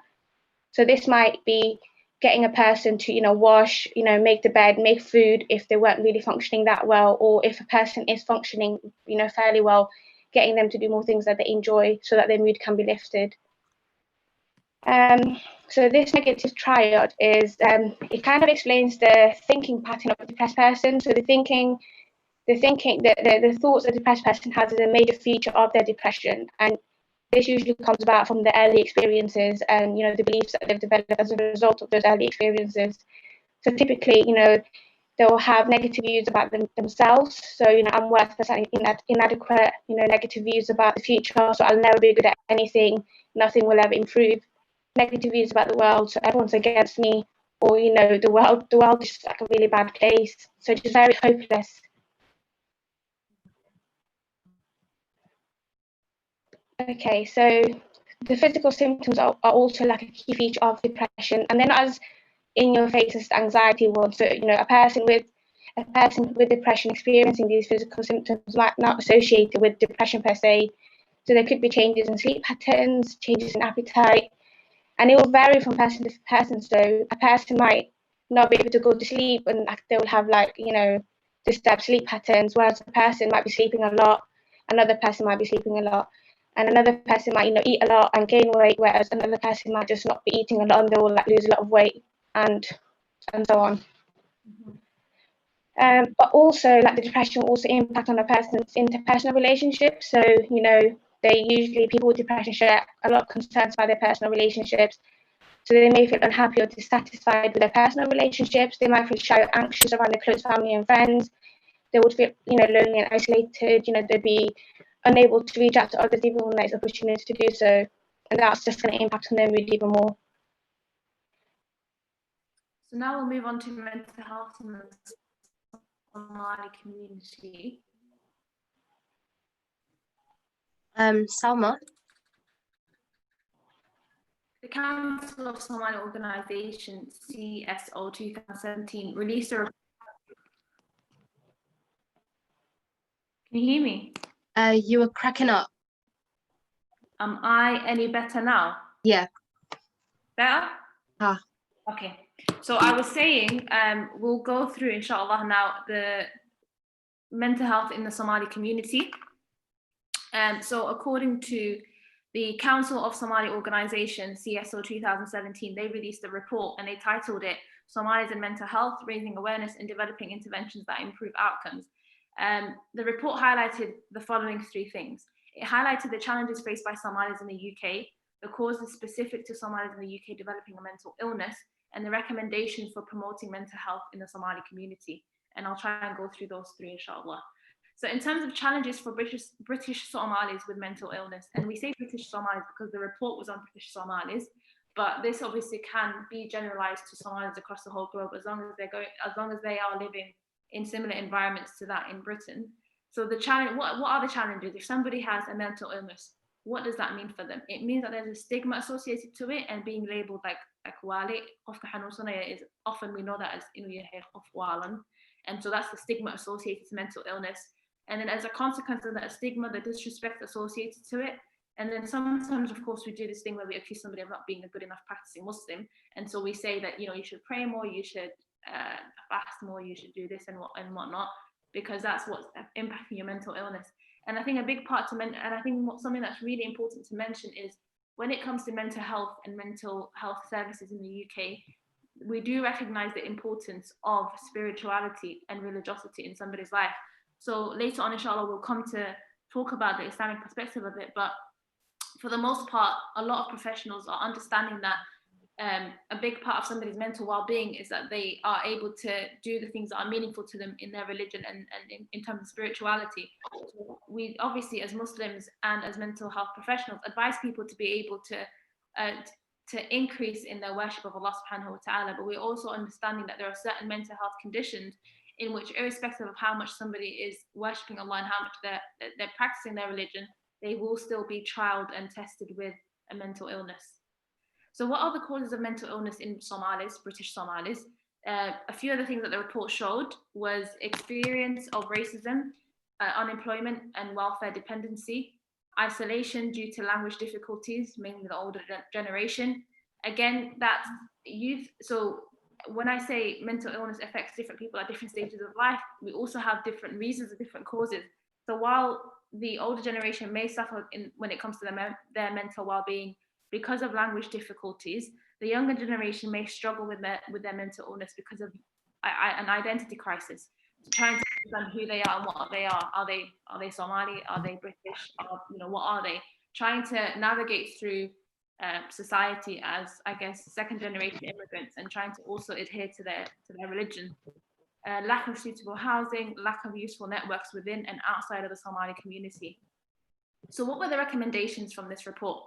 So this might be getting a person to, wash, make the bed, make food if they weren't really functioning that well, or if a person is functioning, fairly well, getting them to do more things that they enjoy so that their mood can be lifted. So this negative triad is, it kind of explains the thinking pattern of a depressed person. So the thoughts a depressed person has is a major feature of their depression, and this usually comes about from the early experiences and the beliefs that they've developed as a result of those early experiences. So typically, they'll have negative views about themselves. So I'm worthless and inadequate. Negative views about the future. So I'll never be good at anything. Nothing will ever improve. Negative views about the world. So everyone's against me, or the world is just like a really bad place. So just very hopeless. Okay, so the physical symptoms are also like a key feature of depression, and they're not as in your face as anxiety was. So a person with depression experiencing these physical symptoms might not associate it with depression per se. So there could be changes in sleep patterns, changes in appetite, and it will vary from person to person. So a person might not be able to go to sleep and they will have disturbed sleep patterns, whereas a person might be sleeping a lot, another person might be sleeping a lot, and another person might eat a lot and gain weight, whereas another person might just not be eating a lot and they will lose a lot of weight and so on. But also the depression will also impact on a person's interpersonal relationships. So people with depression share a lot of concerns about their personal relationships. So they may feel unhappy or dissatisfied with their personal relationships. They might feel shy or anxious around their close family and friends. They would feel lonely and isolated. They'd be unable to reach out to others even when there's opportunity to do so, and that's just going to impact on their mood even more. So now we'll move on to mental health in the Somali community. Salma. The Council of Somali Organisation, CSO 2017, released a report. Can you hear me? You were cracking up. Am I any better now? Yeah. Better? Ah. Okay. So I was saying, we'll go through, inshallah, now the mental health in the Somali community. So according to the Council of Somali Organisation, CSO 2017, they released a report and they titled it Somalis and Mental Health, Raising Awareness and Developing Interventions that Improve Outcomes. The report highlighted the following three things. It highlighted the challenges faced by Somalis in the UK, the causes specific to Somalis in the UK developing a mental illness, and the recommendations for promoting mental health in the Somali community. And I'll try and go through those three, inshallah. So in terms of challenges for British Somalis with mental illness, and we say British Somalis because the report was on British Somalis, but this obviously can be generalized to Somalis across the whole globe as long as they are living in similar environments to that in Britain. So the challenge, what are the challenges? If somebody has a mental illness, what does that mean for them? It means that there's a stigma associated to it, and being labeled like wali, is often, we know that as walan, and so that's the stigma associated to mental illness. And then as a consequence of that stigma, the disrespect associated to it. And then sometimes, of course, we do this thing where we accuse somebody of not being a good enough practicing Muslim. And so we say that, you should pray more, you should fast more, you should do this and whatnot, because that's what's impacting your mental illness. And I think a big part and I think something that's really important to mention is when it comes to mental health and mental health services in the UK, we do recognize the importance of spirituality and religiosity in somebody's life. So later on, inshallah, we'll come to talk about the Islamic perspective of it. But for the most part, a lot of professionals are understanding that a big part of somebody's mental well-being is that they are able to do the things that are meaningful to them in their religion and in terms of spirituality. So we obviously, as Muslims and as mental health professionals, advise people to be able to increase in their worship of Allah subhanahu wa ta'ala, but we're also understanding that there are certain mental health conditions in which, irrespective of how much somebody is worshipping Allah and how much they're practicing their religion, they will still be trialed and tested with a mental illness. So what are the causes of mental illness in Somalis, British Somalis? A few of the things that the report showed was experience of racism, unemployment and welfare dependency, isolation due to language difficulties, mainly the older generation. Again, that's youth. So when I say mental illness affects different people at different stages of life, we also have different reasons and different causes. So while the older generation may suffer when it comes to their mental well-being because of language difficulties, the younger generation may struggle with their mental illness because of an identity crisis. So trying to understand who they are and what they are. Are they Somali? Are they British? What are they? Trying to navigate through society as, I guess, second generation immigrants and trying to also adhere to their religion. Lack of suitable housing, lack of useful networks within and outside of the Somali community. So what were the recommendations from this report?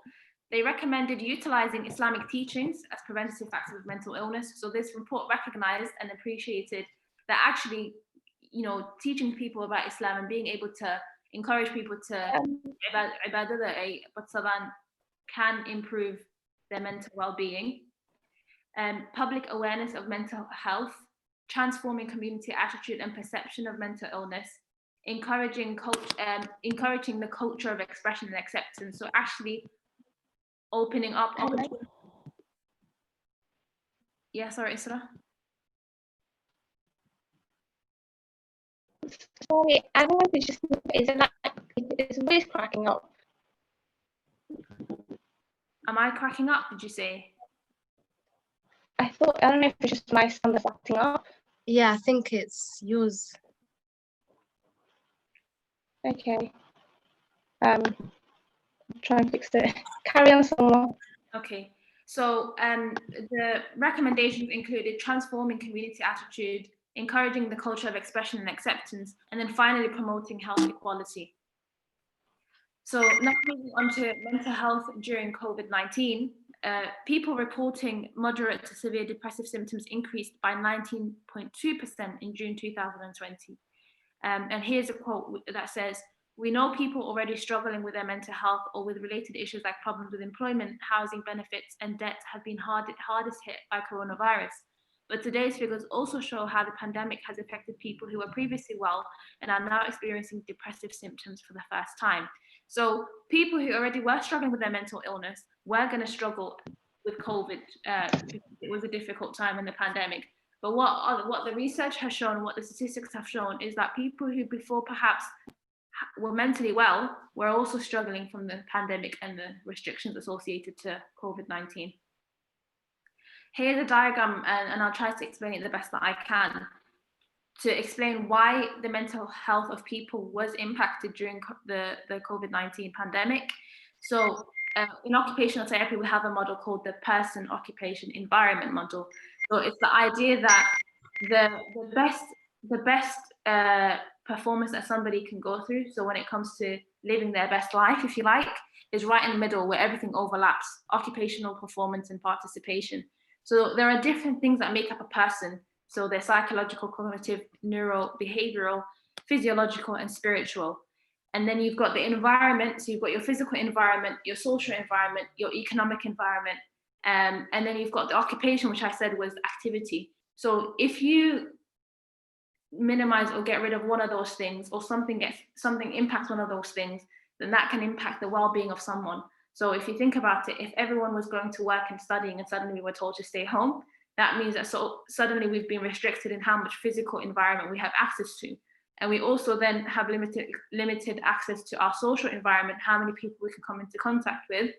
They recommended utilizing Islamic teachings as preventative factors of mental illness. So this report recognized and appreciated that actually, teaching people about Islam and being able to encourage people to can improve their mental well-being. Public awareness of mental health, transforming community attitude and perception of mental illness, encouraging the culture of expression and acceptance. So actually opening up. Yeah, sorry, Isra. Sorry, I don't know if it's just, is it like, it's voice cracking up? Am I cracking up, did you say? I don't know if it's just my sound that's acting up. Yeah, I think it's yours. Okay. Try and fix it. Carry on, someone. Okay. So the recommendations included transforming community attitude, encouraging the culture of expression and acceptance, and then finally promoting health equality. So now moving on to mental health during COVID-19, people reporting moderate to severe depressive symptoms increased by 19.2% in June 2020. And here's a quote that says, "We know people already struggling with their mental health or with related issues like problems with employment, housing benefits, and debt have been hardest hit by coronavirus. But today's figures also show how the pandemic has affected people who were previously well and are now experiencing depressive symptoms for the first time." So people who already were struggling with their mental illness were going to struggle with COVID. It was a difficult time in the pandemic. But what the research has shown, what the statistics have shown, is that people who before perhaps were mentally well were also struggling from the pandemic and the restrictions associated to COVID-19. Here's a diagram, and I'll try to explain it the best that I can, to explain why the mental health of people was impacted during the COVID-19 pandemic. So in occupational therapy, we have a model called the person, occupation, environment model. So it's the idea that the best performance that somebody can go through, so when it comes to living their best life, if you like, is right in the middle where everything overlaps: occupational performance and participation. So there are different things that make up a person. So they're psychological, cognitive, neuro, behavioral, physiological, and spiritual. And then you've got the environment. So you've got your physical environment, your social environment, your economic environment. And then you've got the occupation, which I said was activity. So if you minimize or get rid of one of those things, or something impacts one of those things, then that can impact the well-being of someone. So if you think about it, if everyone was going to work and studying and suddenly we were told to stay home, that means that suddenly we've been restricted in how much physical environment we have access to. And we also then have limited access to our social environment, how many people we can come into contact with.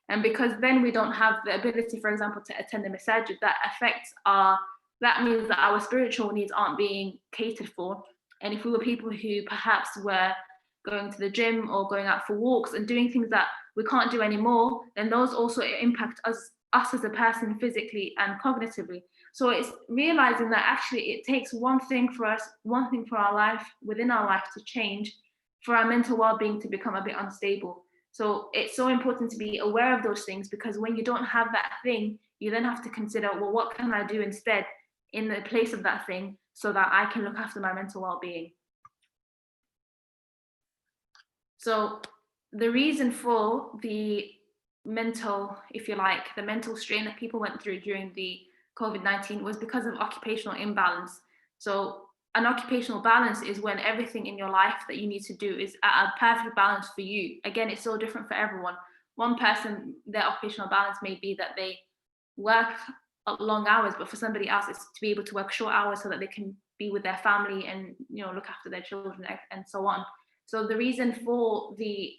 And because then we don't have the ability, for example, to attend the Masjid, that means that our spiritual needs aren't being catered for. And if we were people who perhaps were going to the gym or going out for walks and doing things that we can't do anymore, then those also impact us as a person physically and cognitively. So it's realizing that actually it takes one thing for our life, within our life, to change for our mental well-being to become a bit unstable. So it's so important to be aware of those things, because when you don't have that thing, you then have to consider, well, what can I do instead in the place of that thing so that I can look after my mental well-being? So the reason for the mental, if you like, the mental strain that people went through during the COVID-19 was because of occupational imbalance. So an occupational balance is when everything in your life that you need to do is at a perfect balance for you. Again, it's so different for everyone. One person, their occupational balance may be that they work long hours, but for somebody else, it's to be able to work short hours so that they can be with their family and, look after their children and so on. So the reason for the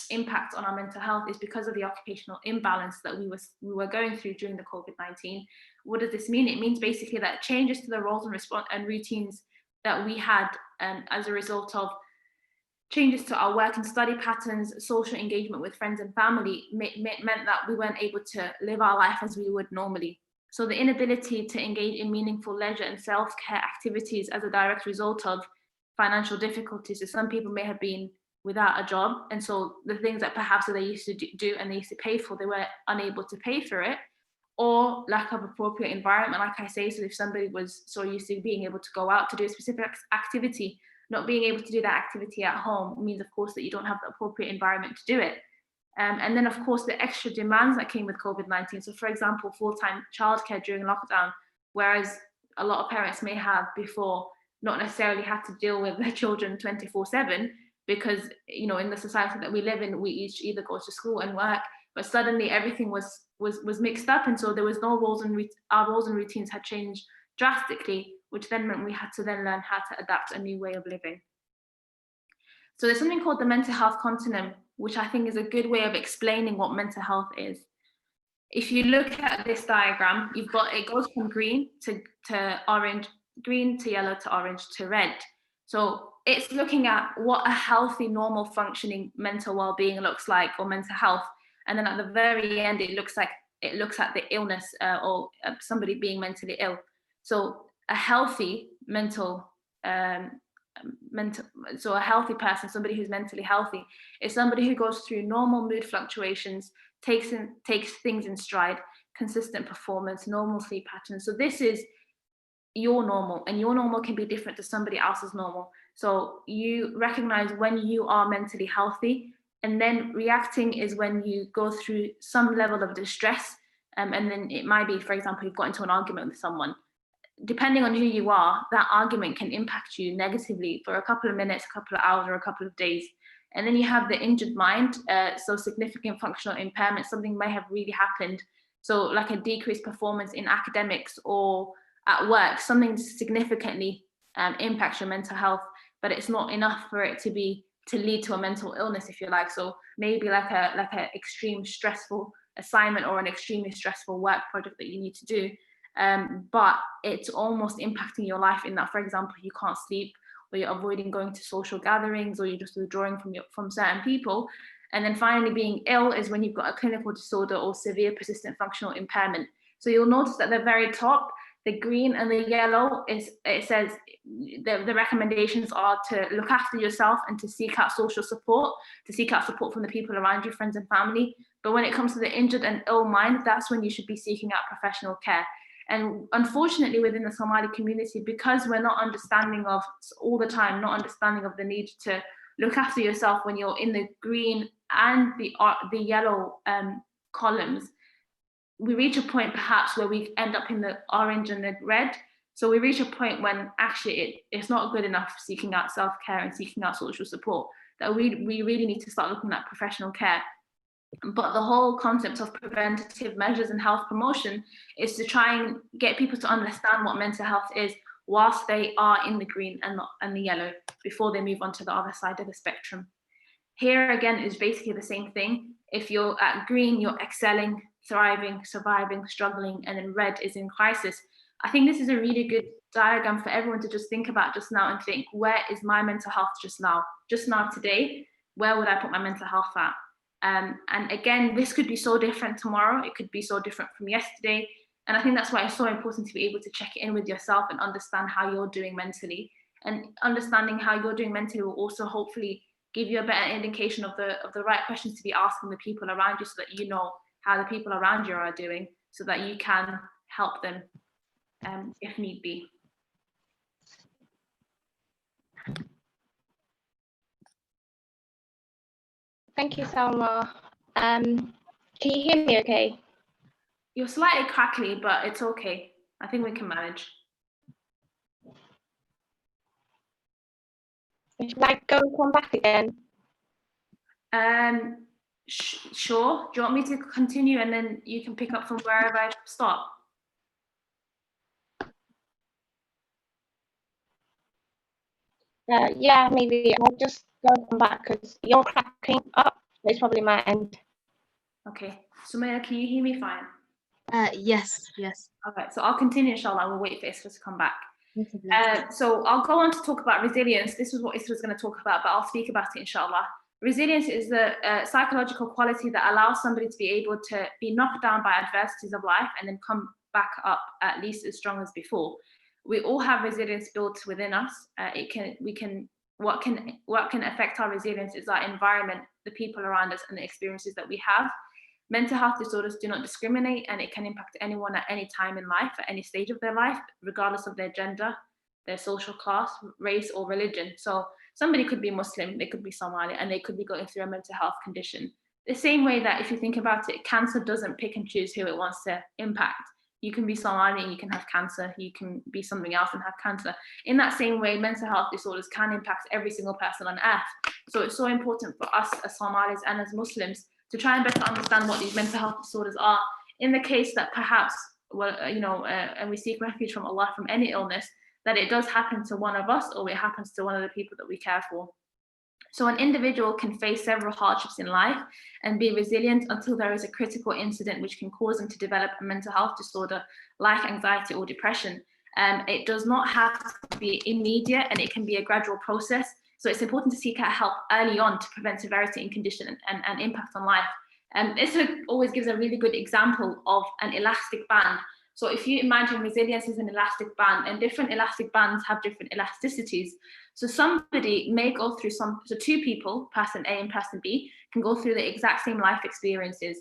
impact on our mental health is because of the occupational imbalance that we were going through during the COVID-19. What does this mean? It means basically that changes to the roles and routines that we had as a result of changes to our work and study patterns, social engagement with friends and family meant that we weren't able to live our life as we would normally. So the inability to engage in meaningful leisure and self-care activities as a direct result of financial difficulties. So some people may have been without a job, and so the things that perhaps they used to do and they used to pay for, they were unable to pay for it, or lack of appropriate environment, like I say. So if somebody was so used to being able to go out to do a specific activity, not being able to do that activity at home means, of course, that you don't have the appropriate environment to do it. And then, of course, the extra demands that came with COVID-19. So, for example, full-time childcare during lockdown, whereas a lot of parents may have before not necessarily had to deal with their children 24/7, because in the society that we live in, we each either go to school and work, but suddenly everything was mixed up, and so there was no roles, and our roles and routines had changed drastically, which then meant we had to then learn how to adapt a new way of living. So there's something called the mental health continuum, which I think is a good way of explaining what mental health is. If you look at this diagram, it goes from green to orange, green to yellow to orange to red. So it's looking at what a healthy, normal, functioning mental well-being looks like, or mental health. And then at the very end, it looks at the illness or somebody being mentally ill. So a healthy so a healthy person, somebody who's mentally healthy, is somebody who goes through normal mood fluctuations, takes things in stride, consistent performance, normal sleep patterns. So this is your normal, and your normal can be different to somebody else's normal. So you recognize when you are mentally healthy, and then reacting is when you go through some level of distress, and then it might be, for example, you've got into an argument with someone. Depending on who you are, that argument can impact you negatively for a couple of minutes, a couple of hours, or a couple of days. And then you have the injured mind, so significant functional impairment, something may have really happened. So like a decreased performance in academics or at work, something significantly impacts your mental health, but it's not enough for it to lead to a mental illness, if you like. So maybe like a extreme stressful assignment or an extremely stressful work project that you need to do. But it's almost impacting your life in that, for example, you can't sleep, or you're avoiding going to social gatherings, or you're just withdrawing from certain people. And then finally, being ill is when you've got a clinical disorder or severe persistent functional impairment. So you'll notice at the very top, the green and the yellow, it says the recommendations are to look after yourself and to seek out social support, from the people around you, friends and family. But when it comes to the injured and ill mind, that's when you should be seeking out professional care. And unfortunately, within the Somali community, because we're not understanding of all the time, not understanding of the need to look after yourself when you're in the green and the yellow columns, we reach a point perhaps where we end up in the orange and the red. So we reach a point when actually it's not good enough seeking out self-care and seeking out social support, that we really need to start looking at professional care. But the whole concept of preventative measures and health promotion is to try and get people to understand what mental health is whilst they are in the green and the yellow, before they move on to the other side of the spectrum. Here again is basically the same thing. If you're at green, you're excelling, thriving, surviving, struggling, and then red is in crisis. I think this is a really good diagram for everyone to just think about just now and think, where is my mental health just now? Just now today, where would I put my mental health at? And again, this could be so different tomorrow. It could be so different from yesterday. And I think that's why it's so important to be able to check in with yourself and understand how you're doing mentally. And understanding how you're doing mentally will also hopefully give you a better indication of the right questions to be asking the people around you, so that you know how the people around you are doing, so that you can help them if need be. Thank you, Salma. Can you hear me okay? You're slightly crackly, but it's okay. I think we can manage. Should I go and come back again? Sure. Do you want me to continue and then you can pick up from wherever I stop? Yeah, maybe I'll just go and come back because you're cracking up. It's probably my end. Okay. Sumaya, can you hear me fine? Yes. All right, so I'll continue, inshallah. We'll wait for Isra to come back. So I'll go on to talk about resilience. This is what Isra is going to talk about, but I'll speak about it, inshallah. Resilience is the psychological quality that allows somebody to be able to be knocked down by adversities of life and then come back up at least as strong as before. We all have resilience built within us. What can affect our resilience is our environment, the people around us, and the experiences that we have. Mental health disorders do not discriminate, and it can impact anyone at any time in life, at any stage of their life, regardless of their gender, their social class, race, or religion. So somebody could be Muslim, they could be Somali, and they could be going through a mental health condition. The same way that if you think about it, cancer doesn't pick and choose who it wants to impact. you can be Somali and you can have cancer, you can be something else and have cancer. In that same way, mental health disorders can impact every single person on earth. So it's so important for us as Somalis and as Muslims to try and better understand what these mental health disorders are. In the case that perhaps, and we seek refuge from Allah from any illness, that it does happen to one of us or it happens to one of the people that we care for. So an individual can face several hardships in life and be resilient until there is a critical incident which can cause them to develop a mental health disorder like anxiety or depression. It does not have to be immediate and it can be a gradual process. So it's important to seek out help early on to prevent severity in condition and impact on life. This always gives a really good example of an elastic band. So if you imagine resilience is an elastic band, and different elastic bands have different elasticities. So somebody may go through so two people, person A and person B, can go through the exact same life experiences,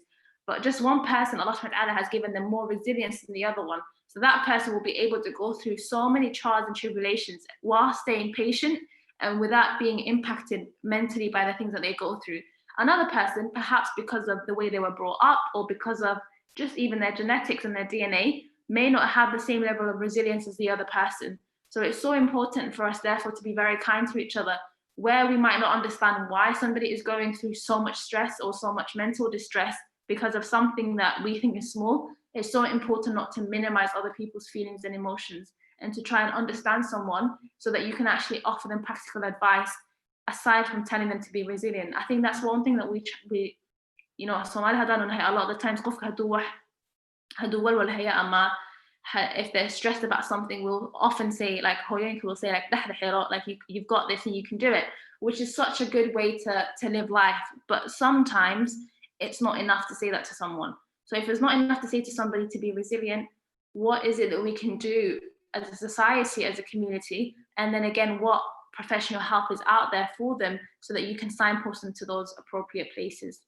but just one person, Allah subhanahu wa ta'ala, has given them more resilience than the other one. So that person will be able to go through so many trials and tribulations while staying patient and without being impacted mentally by the things that they go through. Another person, perhaps because of the way they were brought up or because of just even their genetics and their DNA, may not have the same level of resilience as the other person. So it's so important for us, therefore, to be very kind to each other. Where we might not understand why somebody is going through so much stress or so much mental distress because of something that we think is small, it's so important not to minimize other people's feelings and emotions and to try and understand someone so that you can actually offer them practical advice aside from telling them to be resilient. I think that's one thing that we Somali hadaan nahay a lot of the times qofka haduu walwal haya ama if they're stressed about something, we'll often say, like hooyooyinka will say, like dhexda xiro, like you've got this and you can do it, which is such a good way to live life. But sometimes it's not enough to say that to someone. So if it's not enough to say to somebody to be resilient, what is it that we can do as a society, as a community? And then again, what professional help is out there for them so that you can signpost them to those appropriate places.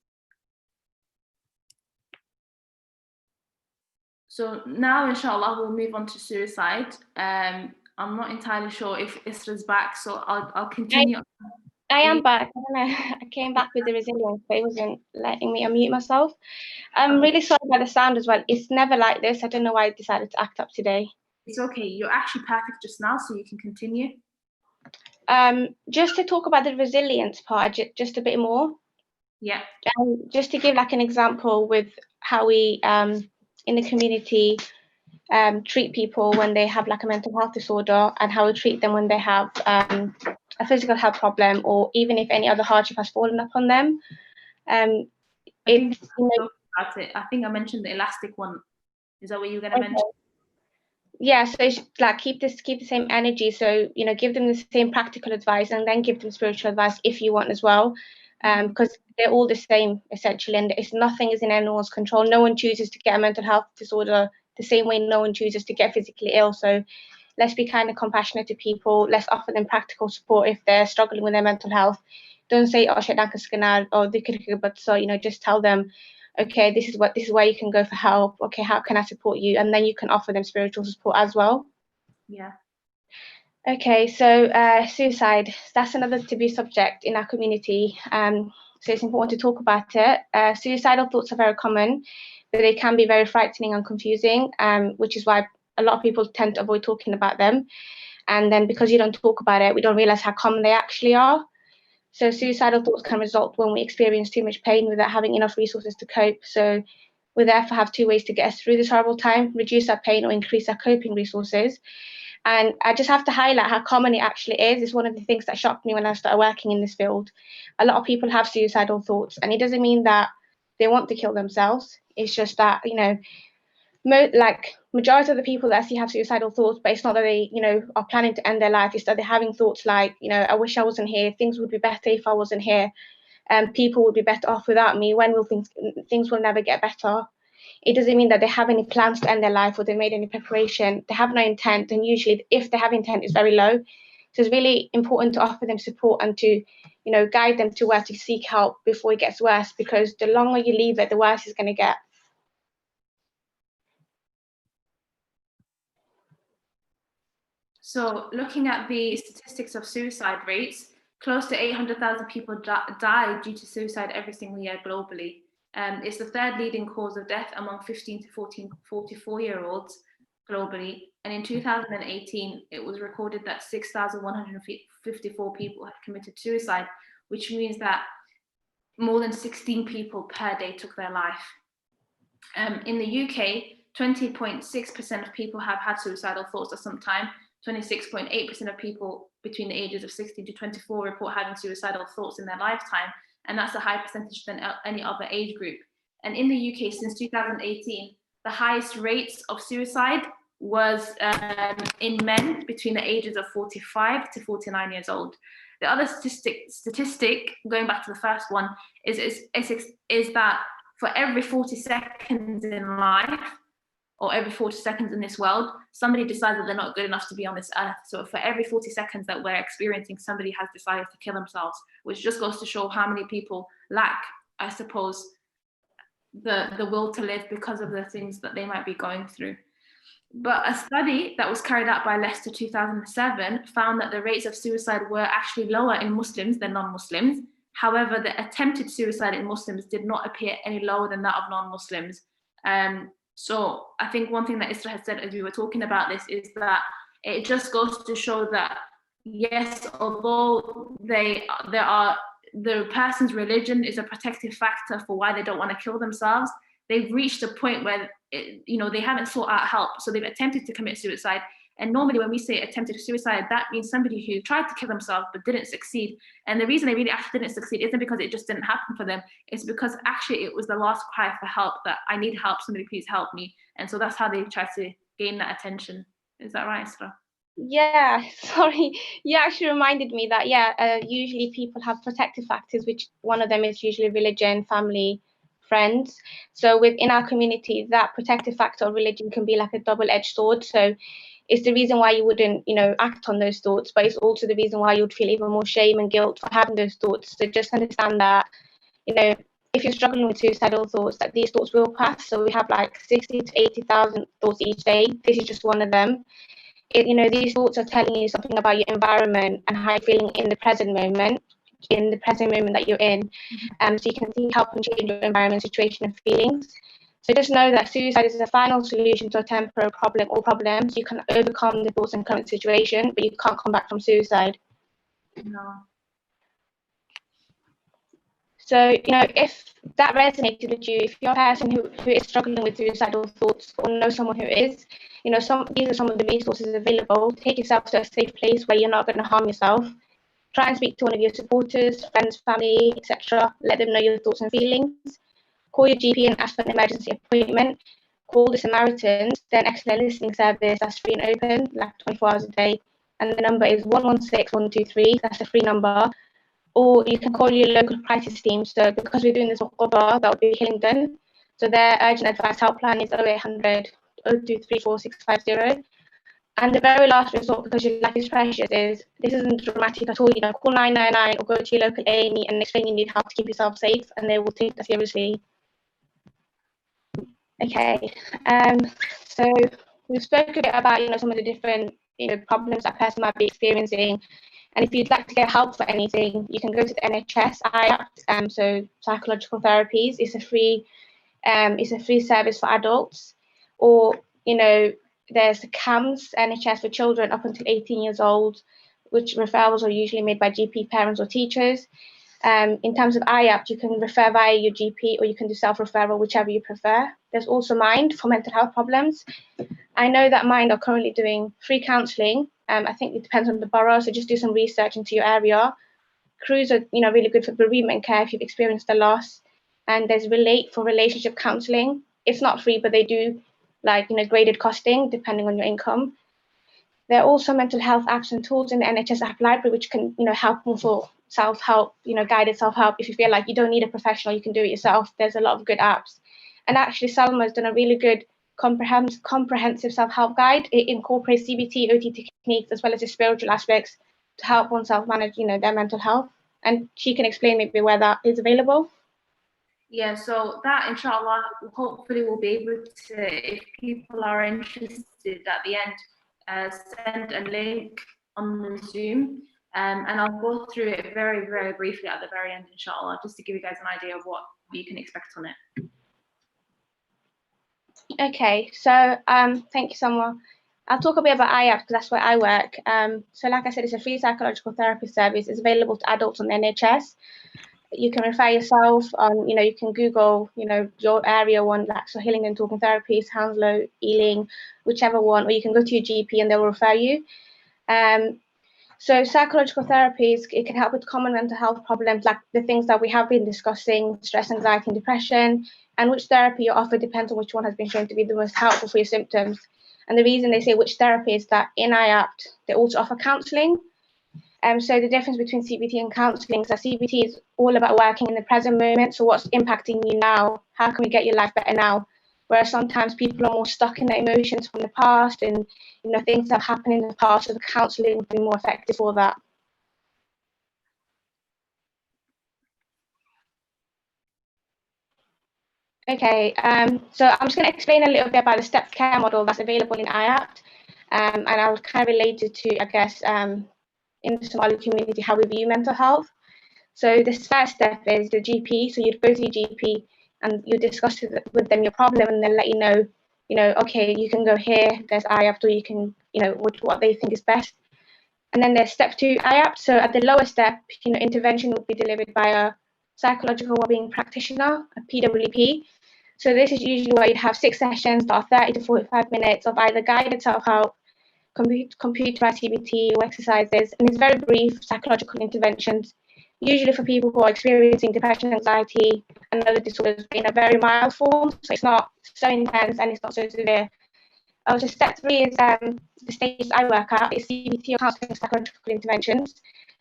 So now, inshallah, we'll move on to suicide. I'm not entirely sure if Isra's back, so I'll continue. I am back. I came back with the resilience, but it wasn't letting me unmute myself. I'm really sorry about the sound as well. It's never like this. I don't know why I decided to act up today. It's okay. You're actually perfect just now, so you can continue. Just to talk about the resilience part, just a bit more. Yeah. Just to give like an example with how we in the community treat people when they have like a mental health disorder and how we treat them when they have a physical health problem or even if any other hardship has fallen upon them. I think I mentioned the elastic one. Is that what you were going to mention? Yeah, so it's like keep the same energy. So give them the same practical advice and then give them spiritual advice if you want as well, because they're all the same essentially, and nothing is in anyone's control. No one chooses to get a mental health disorder the same way no one chooses to get physically ill. So let's be kind of compassionate to people. Let's offer them practical support if they're struggling with their mental health. Don't say or but so just tell them, okay, this is where you can go for help. Okay, how can I support you? And then you can offer them spiritual support as well. Yeah. Okay, so suicide, that's another taboo subject in our community. So it's important to talk about it. Suicidal thoughts are very common, but they can be very frightening and confusing, which is why a lot of people tend to avoid talking about them. And then because you don't talk about it, we don't realize how common they actually are. So suicidal thoughts can result when we experience too much pain without having enough resources to cope. So we therefore have two ways to get us through this horrible time: reduce our pain or increase our coping resources. And I just have to highlight how common it actually is. It's one of the things that shocked me when I started working in this field. A lot of people have suicidal thoughts, and it doesn't mean that they want to kill themselves. It's just that, majority of the people that I see have suicidal thoughts, but it's not that they, are planning to end their life. It's that they're having thoughts like, I wish I wasn't here. Things would be better if I wasn't here. People would be better off without me. When will things will never get better? It doesn't mean that they have any plans to end their life or they made any preparation. They have no intent, and usually if they have intent, it's very low. So it's really important to offer them support and to, guide them to where to seek help before it gets worse, because the longer you leave it, the worse it's going to get. So looking at the statistics of suicide rates, close to 800,000 people die due to suicide every single year globally. It's the third leading cause of death among 15 to 44-year-olds globally. And in 2018, it was recorded that 6,154 people had committed suicide, which means that more than 16 people per day took their life. In the UK, 20.6% of people have had suicidal thoughts at some time. 26.8% of people between the ages of 16 to 24 report having suicidal thoughts in their lifetime, and that's a higher percentage than any other age group. And in the UK, since 2018, the highest rates of suicide was in men between the ages of 45 to 49 years old. The other statistic, going back to the first one, is that for every 40 seconds in life, or every 40 seconds in this world, somebody decides that they're not good enough to be on this earth. So for every 40 seconds that we're experiencing, somebody has decided to kill themselves, which just goes to show how many people lack, I suppose, the will to live because of the things that they might be going through. But a study that was carried out by Leicester 2007 found that the rates of suicide were actually lower in Muslims than non-Muslims. However, the attempted suicide in Muslims did not appear any lower than that of non-Muslims. So I think one thing that Isra had said as we were talking about this is that it just goes to show that, yes, although the person's religion is a protective factor for why they don't want to kill themselves, they've reached a point where they haven't sought out help. So they've attempted to commit suicide. And normally when we say attempted suicide, that means somebody who tried to kill themselves but didn't succeed. And the reason they really actually didn't succeed isn't because it just didn't happen for them. It's because actually it was the last cry for help, that I need help, somebody please help me. And so that's how they try to gain that attention. Is that right, Isra? Yeah, sorry. You actually reminded me that, usually people have protective factors, which one of them is usually religion, family, friends. So within our community, that protective factor of religion can be like a double-edged sword. So it's the reason why you wouldn't, act on those thoughts, but it's also the reason why you would feel even more shame and guilt for having those thoughts. So just understand that, if you're struggling with suicidal thoughts, that these thoughts will pass. So we have like 60 to 80,000 thoughts each day. This is just one of them. These thoughts are telling you something about your environment and how you're feeling in the present moment that you're in. So you can see how can change your environment, situation, and feelings. So just know that suicide is a final solution to a temporary problem or problems. You can overcome the thoughts and current situation, but you can't come back from suicide. No. So, if that resonated with you, if you're a person who is struggling with suicidal thoughts or know someone who is, these are some of the resources available. Take yourself to a safe place where you're not going to harm yourself. Try and speak to one of your supporters, friends, family, etc. Let them know your thoughts and feelings. Call your GP and ask for an emergency appointment. Call the Samaritans, their excellent listening service that's free and open, like 24 hours a day. And the number is 116 123. That's a free number. Or you can call your local crisis team. So because we're doing this for Quba, that would be Hillingdon. So their urgent advice helpline is 0800 023 4650. And the very last resort, because your life is precious, is this isn't dramatic at all. Call 999 or go to your local A&E and explain you need help to keep yourself safe, and they will take that seriously. Okay, so we've spoken a bit about some of the different problems that person might be experiencing, and if you'd like to get help for anything, you can go to the NHS IAPT, so psychological therapies. It's a free service for adults, or there's the CAMS NHS for children up until 18 years old, which referrals are usually made by GP, parents, or teachers. In terms of IAPT, you can refer via your GP or you can do self-referral, whichever you prefer. There's also Mind for mental health problems. I know that Mind are currently doing free counselling. I think it depends on the borough, so just do some research into your area. Crews are really good for bereavement care if you've experienced a loss. And there's Relate for relationship counselling. It's not free, but they do graded costing depending on your income. There are also mental health apps and tools in the NHS app library which can help more for self-help, guided self-help. If you feel like you don't need a professional, you can do it yourself. There's a lot of good apps. And actually Salma has done a really good comprehensive self-help guide. It incorporates CBT, OT techniques as well as the spiritual aspects to help oneself manage their mental health. And she can explain maybe where that is available. Yeah, so that inshallah hopefully will be able to, if people are interested at the end, send a link on the Zoom, and I'll go through it very, very briefly at the very end, inshallah, just to give you guys an idea of what you can expect on it. Okay, so thank you, Samuel. I'll talk a bit about IAP because that's where I work. So like I said, it's a free psychological therapy service. It's available to adults on the NHS. You can refer yourself on, you can Google, your area one, like so Hillingdon Talking Therapies, Hounslow, Ealing, whichever one, or you can go to your GP and they will refer you. So psychological therapies, it can help with common mental health problems, like the things that we have been discussing, stress, anxiety, and depression, and which therapy you offer depends on which one has been shown to be the most helpful for your symptoms. And the reason they say which therapy is that in IAPT, they also offer counselling. So the difference between CBT and counselling is that CBT is all about working in the present moment. So what's impacting you now? How can we get your life better now? Whereas sometimes people are more stuck in their emotions from the past and things that have happened in the past. So the counselling would be more effective for that. Okay, so I'm just going to explain a little bit about the stepped care model that's available in IAPT, and I'll kind of relate it to, I guess, in the Somali community, how we view mental health. So this first step is the GP. So you'd go to your GP and you discuss with them your problem, and they'll let you know, okay, you can go here, there's IAPT, or you can, what they think is best. And then there's step 2 IAPT. So at the lower step, intervention would be delivered by a psychological wellbeing practitioner, a PWP. So this is usually where you'd have 6 sessions that are 30 to 45 minutes of either guided self-help, computerized CBT or exercises, and it's very brief psychological interventions, usually for people who are experiencing depression, anxiety, and other disorders in a very mild form. So it's not so intense and it's not so severe. So step 3 is the stage I work at, is CBT or counselling psychological interventions,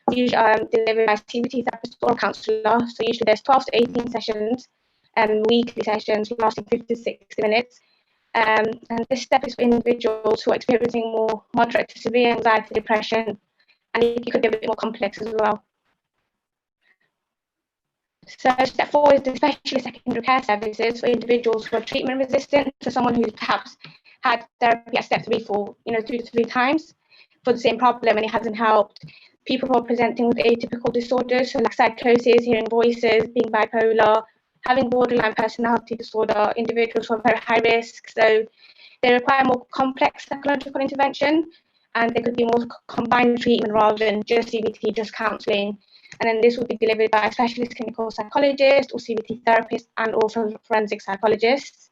usually delivered by CBT therapist or counsellor. So usually there's 12 to 18 sessions, weekly sessions lasting 50 to 60 minutes. And this step is for individuals who are experiencing more moderate to severe anxiety, depression, and it could be a bit more complex as well. So step 4 is the specialist secondary care services for individuals who are treatment resistant. So someone who's perhaps had therapy at step 3 for 2 to 3 times for the same problem and it hasn't helped. People who are presenting with atypical disorders, so like psychosis, hearing voices, being bipolar, having borderline personality disorder, individuals who are very high risk. So they require more complex psychological intervention, and there could be more combined treatment rather than just CBT, just counselling. And then this will be delivered by a specialist clinical psychologist or CBT therapist and also forensic psychologists.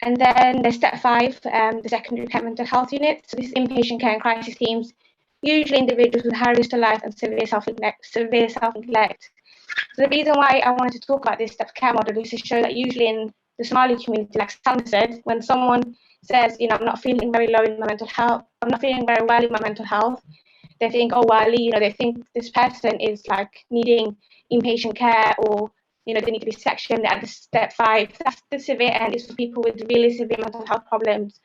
And then there's step 5, the secondary care mental health unit. So this is inpatient care and crisis teams, usually individuals with high risk to life and severe self-neglect. So the reason why I wanted to talk about this step care model is to show that usually in the Somali community, like Sam said, when someone says, I'm not feeling very low in my mental health, I'm not feeling very well in my mental health, they think, oh, well, they think this person is like needing inpatient care or, they need to be sectioned at the step 5. That's the severe end, is for people with really severe mental health problems.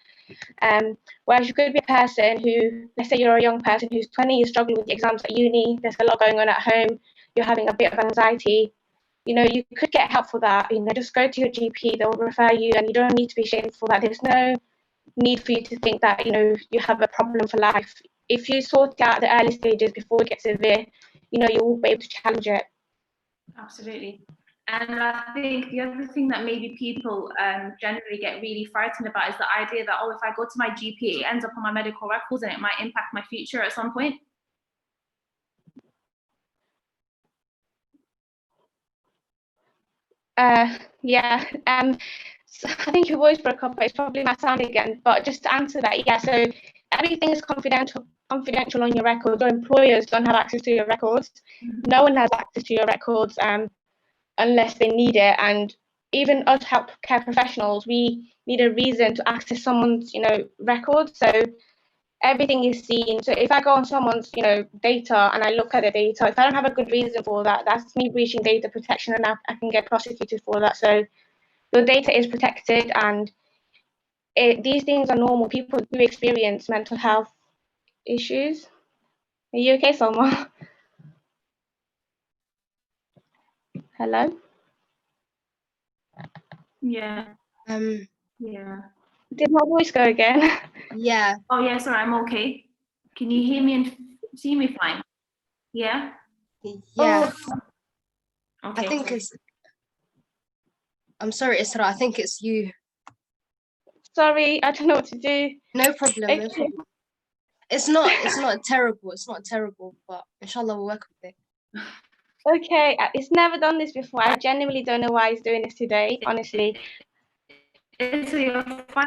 Whereas you could be a person who, let's say you're a young person who's 20, you're struggling with the exams at uni, there's a lot going on at home, you're having a bit of anxiety, you could get help for that. Just go to your GP, they'll refer you, and you don't need to be ashamed for that. There's no need for you to think that, you have a problem for life. If you sort it out at the early stages before it gets severe, you will be able to challenge it. Absolutely. And I think the other thing that maybe people generally get really frightened about is the idea that, if I go to my GP, it ends up on my medical records and it might impact my future at some point. Yeah. So I think your voice broke up, but it's probably my sound again. But just to answer that, yeah, so everything is confidential on your records. Your employers don't have access to your records. No one has access to your records unless they need it. And even us healthcare professionals, we need a reason to access someone's, records. So everything is seen. So if I go on someone's, data and I look at the data, if I don't have a good reason for that, that's me breaching data protection, and I can get prosecuted for that. So your data is protected, and these things are normal. People do experience mental health issues. Are you okay, Salma? Hello? Yeah. Yeah. Did my voice go again? Yeah. Oh, yeah, sorry, I'm okay. Can you hear me and see me fine? Yeah? Yeah. Okay. I think it's I'm sorry, Isra, I think it's you. Sorry, I don't know what to do. No problem, no Okay. problem. It's not terrible, but inshallah we'll work with it. Okay, it's never done this before. I genuinely don't know why he's doing this today, honestly. So you're fine.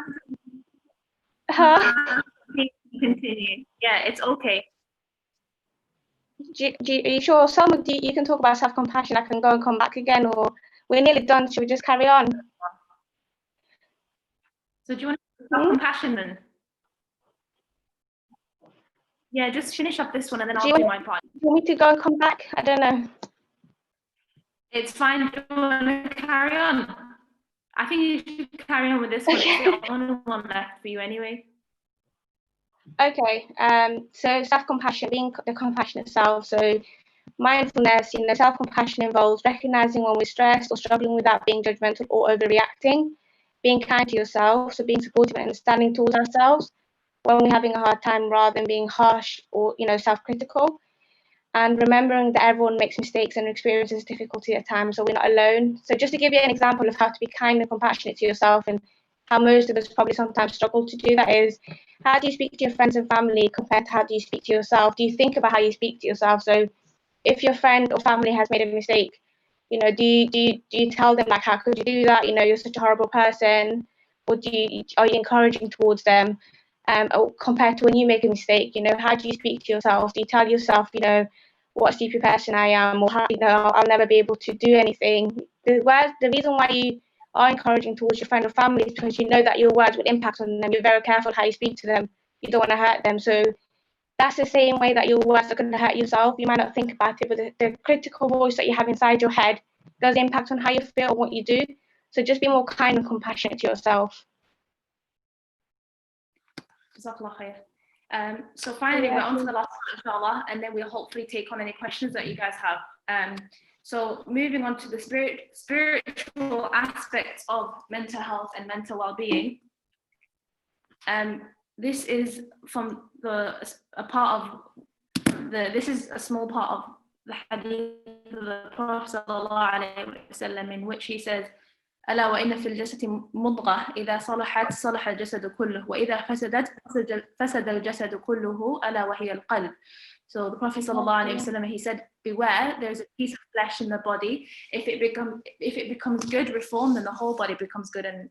Huh? Continue. Yeah, it's okay. Are you sure? You can talk about self-compassion. I can go and come back again, or we're nearly done. Should we just carry on? So do you want to talk compassion then? Yeah, just finish up this one and then I'll do my part. Do you want me to go and come back? I don't know. It's fine. Do you want to carry on? I think you should carry on with this one. It's the only one left for you anyway. Okay. So self-compassion, being the compassionate self. So mindfulness, self-compassion involves recognizing when we're stressed or struggling without being judgmental or overreacting. Being kind to yourself, so being supportive and understanding towards ourselves when we're having a hard time, rather than being harsh or self-critical. And remembering that everyone makes mistakes and experiences difficulty at times, so we're not alone. So just to give you an example of how to be kind and compassionate to yourself, and how most of us probably sometimes struggle to do that, is how do you speak to your friends and family compared to how do you speak to yourself? Do you think about how you speak to yourself? So if your friend or family has made a mistake, do you tell them, like, how could you do that? You're such a horrible person, or are you encouraging towards them? Or compared to when you make a mistake, how do you speak to yourself? Do you tell yourself, what a stupid person I am, or how, I'll never be able to do anything? The reason why you are encouraging towards your friend or family is because you know that your words would impact on them. You're very careful how you speak to them. You don't want to hurt them. So that's the same way that your words are going to hurt yourself. You might not think about it, but the critical voice that you have inside your head does impact on how you feel and what you do. So just be more kind and compassionate to yourself. So finally, we're on to the last one, inshallah, and then we'll hopefully take on any questions that you guys have. So moving on to the spiritual aspects of mental health and mental well-being. This is from this is a small part of the hadith of the Prophet ﷺ, in which he says, ألا وإن في الجسد مضغة إذا صلحت صلح الجسد كله وإذا فسدت فسد الجسد كله ألا وهي القلب. So the Prophet ﷺ, he said, beware, there's a piece of flesh in the body. If it becomes good, reformed, then the whole body becomes good and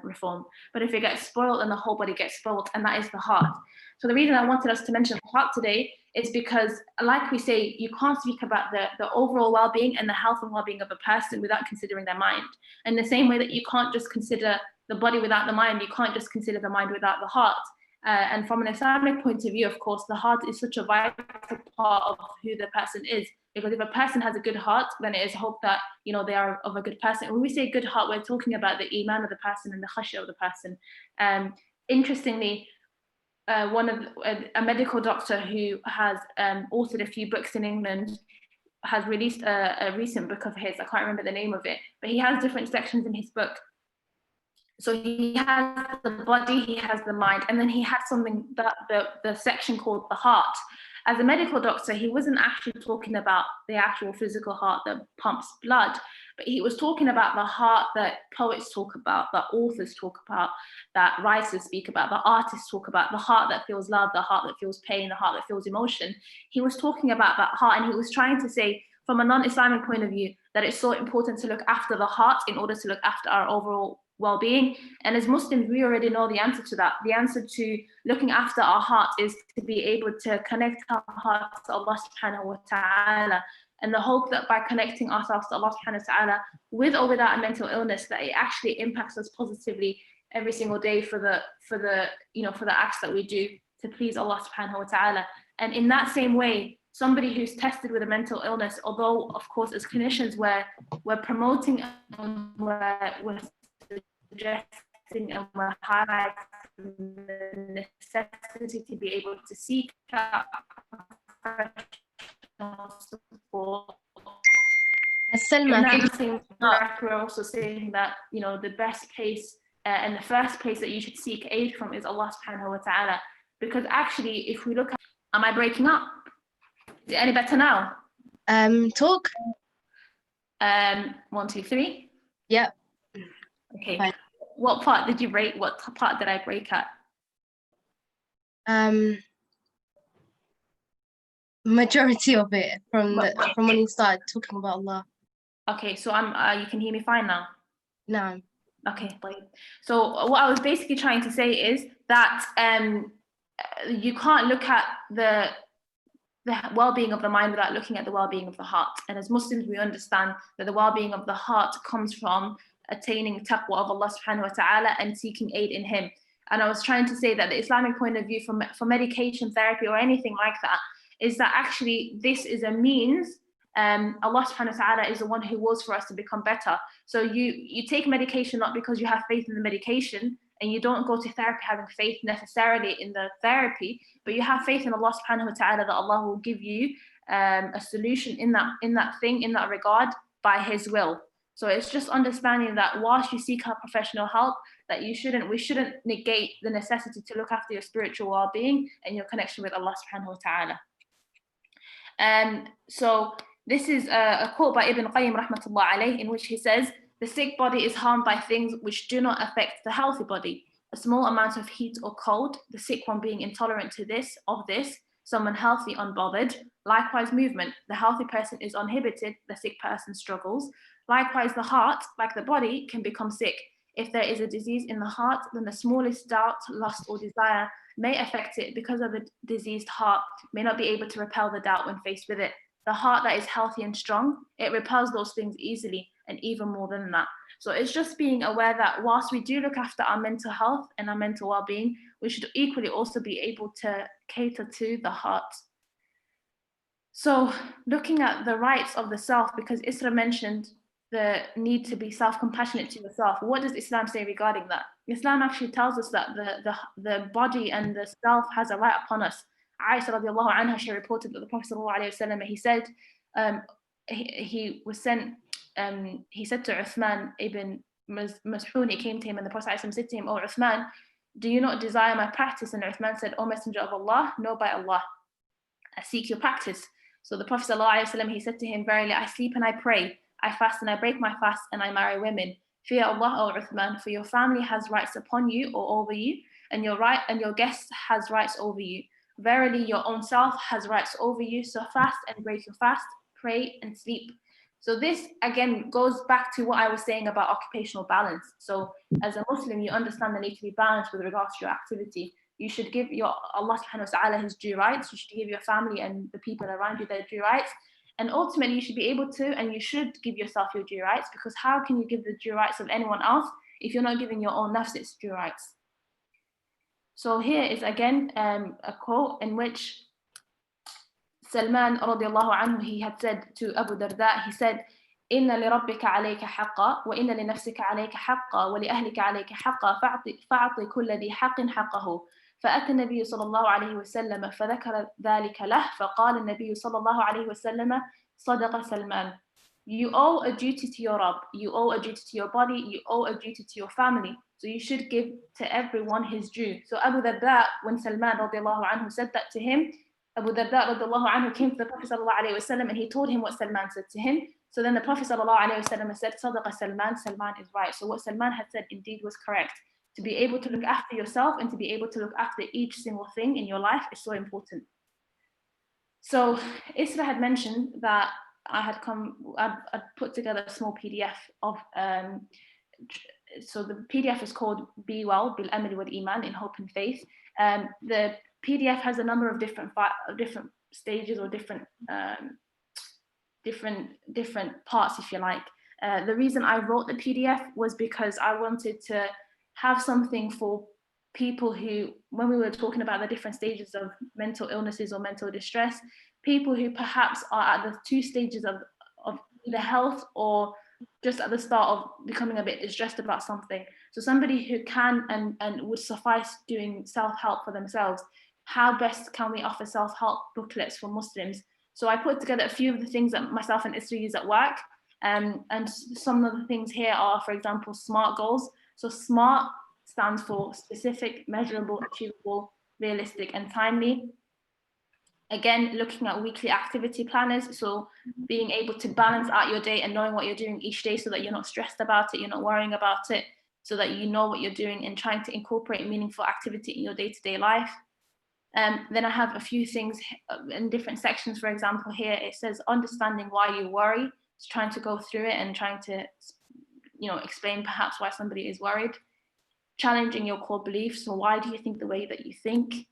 reformed. But if it gets spoiled, then the whole body gets spoiled, and that is the heart. So the reason I wanted us to mention the heart today is because, like we say, you can't speak about the overall well-being and the health and well-being of a person without considering their mind. In the same way that you can't just consider the body without the mind, you can't just consider the mind without the heart. And from an Islamic point of view, of course, the heart is such a vital part of who the person is. Because if a person has a good heart, then it is hope that they are of a good person. When we say good heart, we're talking about the iman of the person and the khashya of the person. Interestingly, a medical doctor who has authored a few books in England has released a recent book of his. I can't remember the name of it, but he has different sections in his book. So he has the body, he has the mind, and then he had something that the section called the heart. As a medical doctor, he wasn't actually talking about the actual physical heart that pumps blood, but he was talking about the heart that poets talk about, that authors talk about, that writers speak about, that artists talk about, the heart that feels love, the heart that feels pain, the heart that feels emotion. He was talking about that heart, and he was trying to say, from a non-Islamic point of view, that it's so important to look after the heart in order to look after our overall well-being. And as Muslims, we already know the answer to that. The answer to looking after our heart is to be able to connect our heart to Allah subhanahu wa ta'ala, and the hope that by connecting ourselves to Allah subhanahu wa ta'ala, with or without a mental illness, that it actually impacts us positively every single day for the acts that we do to please Allah subhanahu wa ta'ala. And in that same way, somebody who's tested with a mental illness, although of course as clinicians we're promoting and we're suggesting and we're highlighting the necessity to be able to seek out professional support. We're also saying that the best place and the first place that you should seek aid from is Allah subhanahu wa ta'ala, because actually if we look at, am I breaking up? Is it any better now? Talk. 1, 2, 3. Yep. Okay. Fine. What part did you break? What part did I break at? Majority of it from when you started talking about Allah. Okay, so you can hear me fine now. No. Okay, great. So what I was basically trying to say is that you can't look at the well-being of the mind without looking at the well-being of the heart. And as Muslims, we understand that the well-being of the heart comes from attaining taqwa of Allah subhanahu wa ta'ala and seeking aid in Him. And I was trying to say that the Islamic point of view for medication therapy or anything like that is that actually this is a means. Allah subhanahu wa ta'ala is the one who wills for us to become better. So you take medication not because you have faith in the medication, and you don't go to therapy having faith necessarily in the therapy, but you have faith in Allah subhanahu wa ta'ala that Allah will give you a solution in that regard by His will. So it's just understanding that whilst you seek out professional help, that we shouldn't negate the necessity to look after your spiritual well-being and your connection with Allah subhanahu wa ta'ala. So this is a quote by Ibn Qayyim rahmatullah alayh, in which he says, "The sick body is harmed by things which do not affect the healthy body. A small amount of heat or cold, the sick one being intolerant to this, someone healthy unbothered. Likewise movement, the healthy person is uninhibited, the sick person struggles. Likewise the heart, like the body, can become sick. If there is a disease in the heart, then the smallest doubt, lust or desire may affect it, because of the diseased heart may not be able to repel the doubt when faced with it. The heart that is healthy and strong, it repels those things easily, and even more than that." So it's just being aware that whilst we do look after our mental health and our mental well-being, we should equally also be able to cater to the heart. So looking at the rights of the self, because Isra mentioned the need to be self-compassionate to yourself. What does Islam say regarding that? Islam actually tells us that the body and the self has a right upon us. Aisha radiallahu anha, she reported that the Prophet sallallahu alaihi wasallam, he said, he was sent, he said to Uthman ibn Mas'ud, he came to him and the Prophet said to him, "Oh Uthman, do you not desire my practice?" And Uthman said, "O Messenger of Allah, no, by Allah, I seek your practice." So the Prophet sallallahu alaihi wasallam, he said to him, "Verily, I sleep and I pray, I fast and I break my fast, and I marry women. Fear Allah, O Uthman, for your family has rights upon you or over you, and your guest has rights over you. Verily, your own self has rights over you, so fast and break your fast, pray and sleep." So this again goes back to what I was saying about occupational balance. So as a Muslim, you understand the need to be balanced with regards to your activity. You should give your Allah subhanahu wa ta'ala His due rights. You should give your family and the people around you their due rights. And ultimately, you should be able to, and you should give yourself your due rights, because how can you give the due rights of anyone else if you're not giving your own nafs its due rights? So here is again a quote in which Salman radiallahu anhu, he had said to Abu Darda, he said, "إن لربك عليك حقا وإن لنفسك عليك حقا ولأهلك عليك حقا فأعطي كل ذي حق حقه." فأتى النبي صلى الله عليه وسلم فذكر ذلك له فقال النبي صلى الله عليه وسلم صدق سلمان. You owe a duty to your Rabb, you owe a duty to your body, you owe a duty to your family. So you should give to everyone his due. So Abu Darda, when Salman radiallahu anhu said that to him, Abu Darda radiallahu anhu came to the Prophet sallallahu alayhi wasallam and he told him what Salman said to him. So then the Prophet sallallahu alayhi wasallam said, "Sadaqa Salman, Salman is right." So what Salman had said indeed was correct. To be able to look after yourself and to be able to look after each single thing in your life is so important. So Isra had mentioned that I'd put together a small PDF of, so the PDF is called Be Well, Bil Amal wal Iman, in hope and faith. The PDF has a number of different stages or different parts, if you like. The reason I wrote the PDF was because I wanted to have something for people who, when we were talking about the different stages of mental illnesses or mental distress, people who perhaps are at the two stages of either health or just at the start of becoming a bit distressed about something. So somebody who can and would suffice doing self-help for themselves. How best can we offer self-help booklets for Muslims? So I put together a few of the things that myself and Isra use at work. And some of the things here are, for example, SMART goals. So SMART stands for specific, measurable, achievable, realistic, and timely. Again, looking at weekly activity planners. So being able to balance out your day and knowing what you're doing each day so that you're not stressed about it, you're not worrying about it. so that you know what you're doing and trying to incorporate meaningful activity in your day-to-day life. Then I have a few things in different sections. For example, here it says understanding why you worry. It's trying to go through it and trying to, explain perhaps why somebody is worried. Challenging your core beliefs. So why do you think the way that you think?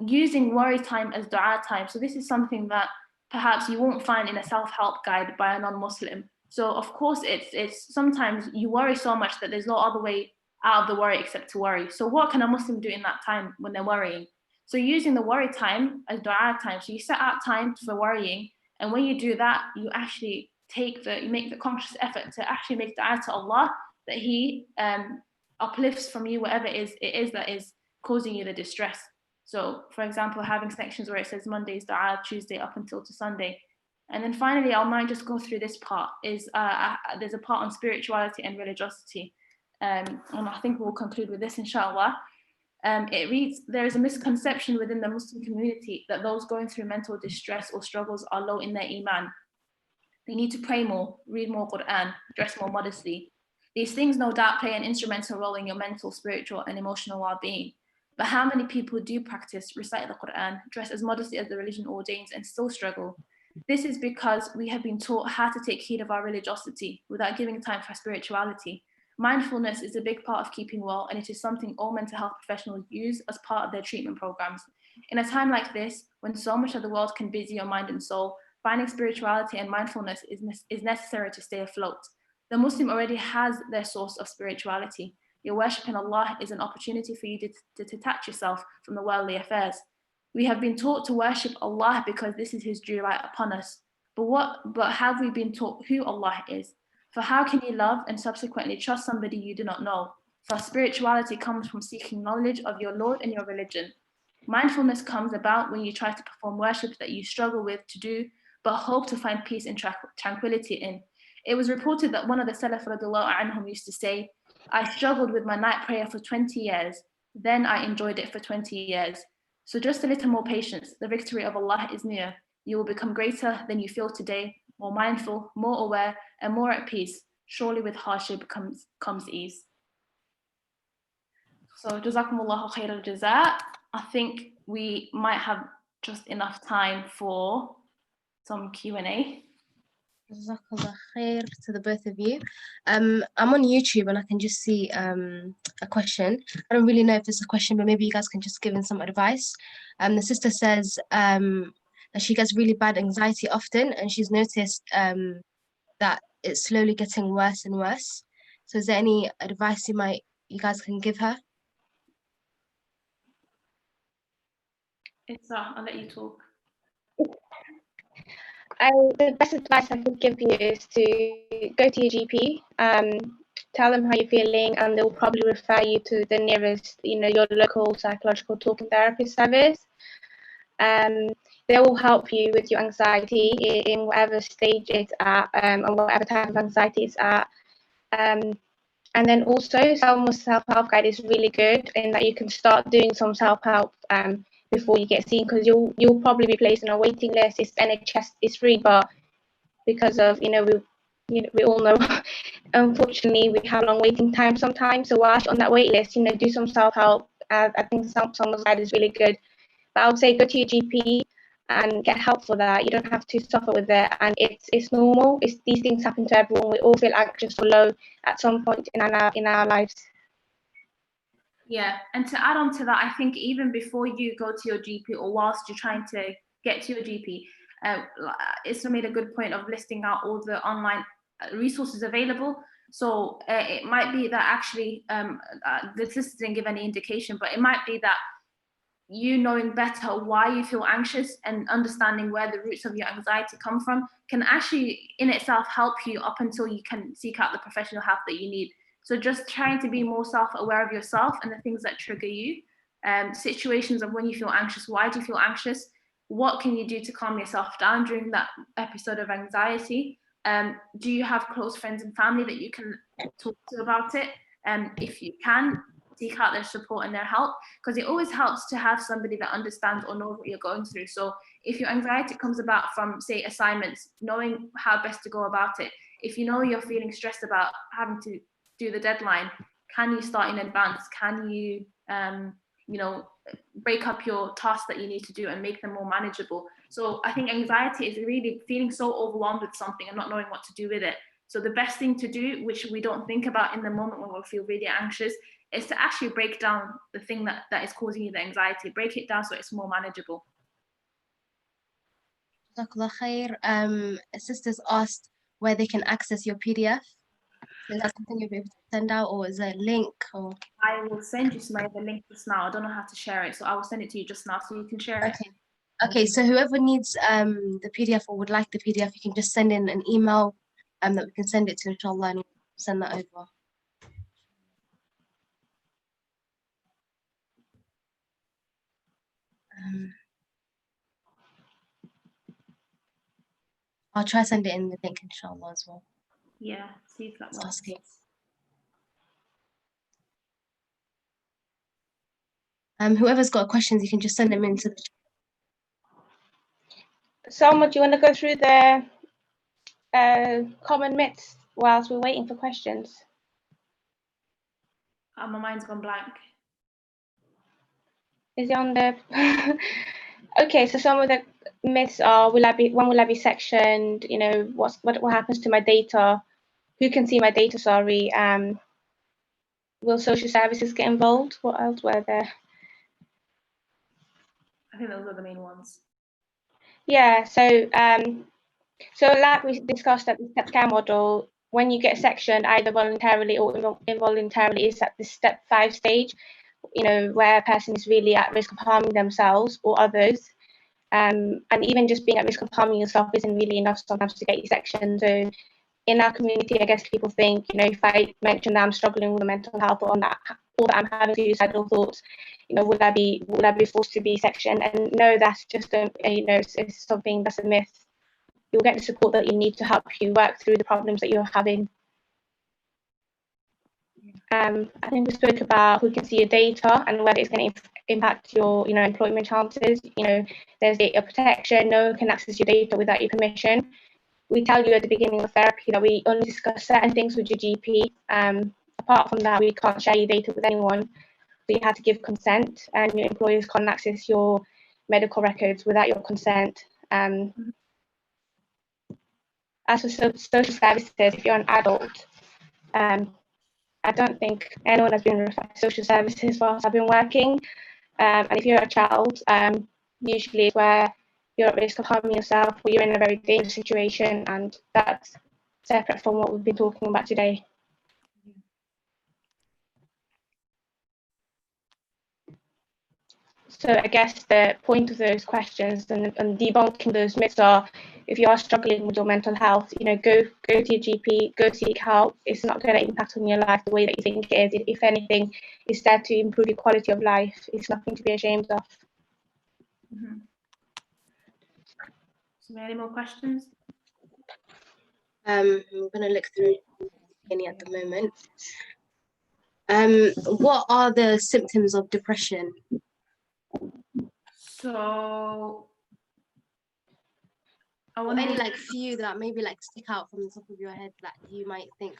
Using worry time as dua time. So this is something that perhaps you won't find in a self-help guide by a non-Muslim. So of course, it's sometimes you worry so much that there's no other way out of the worry except to worry. So what can a Muslim do in that time when they're worrying? So using the worry time as dua time. So you set out time for worrying, and when you do that, you actually you make the conscious effort to actually make dua to Allah that He uplifts from you whatever it is that is causing you the distress. So for example, having sections where it says Monday's dua, Tuesday up until to Sunday. And then finally, I might just go through this part, is there's a part on spirituality and religiosity. And I think we'll conclude with this, inshallah. It reads, there is a misconception within the Muslim community that those going through mental distress or struggles are low in their iman. They need to pray more, read more Quran, dress more modestly. These things no doubt play an instrumental role in your mental, spiritual and emotional well-being. But how many people do practice, recite the Quran, dress as modestly as the religion ordains and still struggle? This is because we have been taught how to take heed of our religiosity without giving time for spirituality. Mindfulness is a big part of keeping well, and it is something all mental health professionals use as part of their treatment programs. In a time like this, when so much of the world can busy your mind and soul, finding spirituality and mindfulness is necessary to stay afloat. The Muslim already has their source of spirituality. Your worship in Allah is an opportunity for you to detach yourself from the worldly affairs. We have been taught to worship Allah because this is His due right upon us. But have we been taught who Allah is? For how can you love and subsequently trust somebody you do not know? For spirituality comes from seeking knowledge of your Lord and your religion. Mindfulness comes about when you try to perform worship that you struggle with to do, but hope to find peace and tranquility in. It was reported that one of the Salaf radiallahu anhum used to say, I struggled with my night prayer for 20 years, then I enjoyed it for 20 years. So just a little more patience, the victory of Allah is near. You will become greater than you feel today, more mindful, more aware, and more at peace. Surely with hardship comes ease. So Jazakumullahu khair al-jaza. I think we might have just enough time for some Q&A. Jazakallah khair to the both of you. I'm on YouTube and I can just see a question. I don't really know if it's a question, but maybe you guys can just give in some advice. The sister says that she gets really bad anxiety often, and she's noticed that it's slowly getting worse and worse. So is there any advice you guys can give her? I'll let you talk. The best advice I could give you is to go to your GP, tell them how you're feeling, and they'll probably refer you to the nearest, your local psychological talking therapist service. They will help you with your anxiety in whatever stage it's at, and whatever type of anxiety it's at. And then also, Salma's self-help guide is really good in that you can start doing some self-help before you get seen, because you'll probably be placed on a waiting list. It's NHS, it's free, but because of we all know, unfortunately, we have long waiting time sometimes. So whilst you're on that wait list, do some self-help. I think Salma's guide is really good. But I would say go to your GP and get help for that. You don't have to suffer with it, and it's normal. These things happen to everyone. We all feel anxious or low at some point in our lives. Yeah, and to add on to that, I think even before you go to your GP or whilst you're trying to get to your GP, Isra made a good point of listing out all the online resources available. So it might be that actually the sister didn't give any indication, but it might be that you knowing better why you feel anxious and understanding where the roots of your anxiety come from can actually in itself help you up until you can seek out the professional help that you need. So just trying to be more self-aware of yourself and the things that trigger you, situations of when you feel anxious. Why do you feel anxious? What can you do to calm yourself down during that episode of anxiety? Do you have close friends and family that you can talk to about it? If you can, seek out their support and their help, because it always helps to have somebody that understands or knows what you're going through. So if your anxiety comes about from, say, assignments, knowing how best to go about it. If you know you're feeling stressed about having to do the deadline? Can you start in advance? Can you, you know, break up your tasks that you need to do and make them more manageable? So I think anxiety is really feeling so overwhelmed with something and not knowing what to do with it. So the best thing to do, which we don't think about in the moment when we feel really anxious, is to actually break down the thing that is causing you the anxiety. Break it down so it's more manageable. Jazakallah khair. Sisters asked where they can access your PDF. Is that something you'll be able to send out, or is there a link? Or I will send you the link just now. I don't know how to share it, so I will send it to you just now so you can share it. Okay, so whoever needs the PDF or would like the PDF, you can just send in an email that we can send it to, inshallah, and we'll send that over. I'll try send it in the link, inshallah, as well. Yeah, see if that works. Whoever's got questions, you can just send them into the chat. Salma, do you want to go through the common myths whilst we're waiting for questions? My mind's gone blank. Is it on the? Okay, so some of the myths are: when will I be sectioned? You know, what happens to my data? Who can see my data? Sorry. Will social services get involved? What else were there? I think those are the main ones. Yeah. So like we discussed at the step care model, when you get sectioned either voluntarily or involuntarily, is at the step 5 stage. You know, where a person is really at risk of harming themselves or others. And even just being at risk of harming yourself isn't really enough sometimes to get you sectioned. So in our community, I guess people think, you know, if I mention that I'm struggling with mental health or that I'm having suicidal thoughts, you know, will I be forced to be sectioned? And no, that's just it's something that's a myth. You'll get the support that you need to help you work through the problems that you're having. I think we spoke about who can see your data and whether it's going to impact your, you know, employment chances. You know, there's data protection. No one can access your data without your permission. We tell you at the beginning of therapy that we only discuss certain things with your GP. Apart from that, we can't share your data with anyone. So you have to give consent, and your employers can't access your medical records without your consent. As for social services, if you're an adult, I don't think anyone has been referred to social services whilst I've been working. And if you're a child, usually it's where you're at risk of harming yourself or you're in a very dangerous situation, and that's separate from what we've been talking about today. So I guess the point of those questions and debunking those myths are, if you are struggling with your mental health, you know, go to your GP, go seek help. It's not going to impact on your life the way that you think it is. If anything, it's there to improve your quality of life. It's nothing to be ashamed of. So any more questions? I'm going to look through any at the moment. What are the symptoms of depression? So Or any like few that maybe like stick out from the top of your head that you might think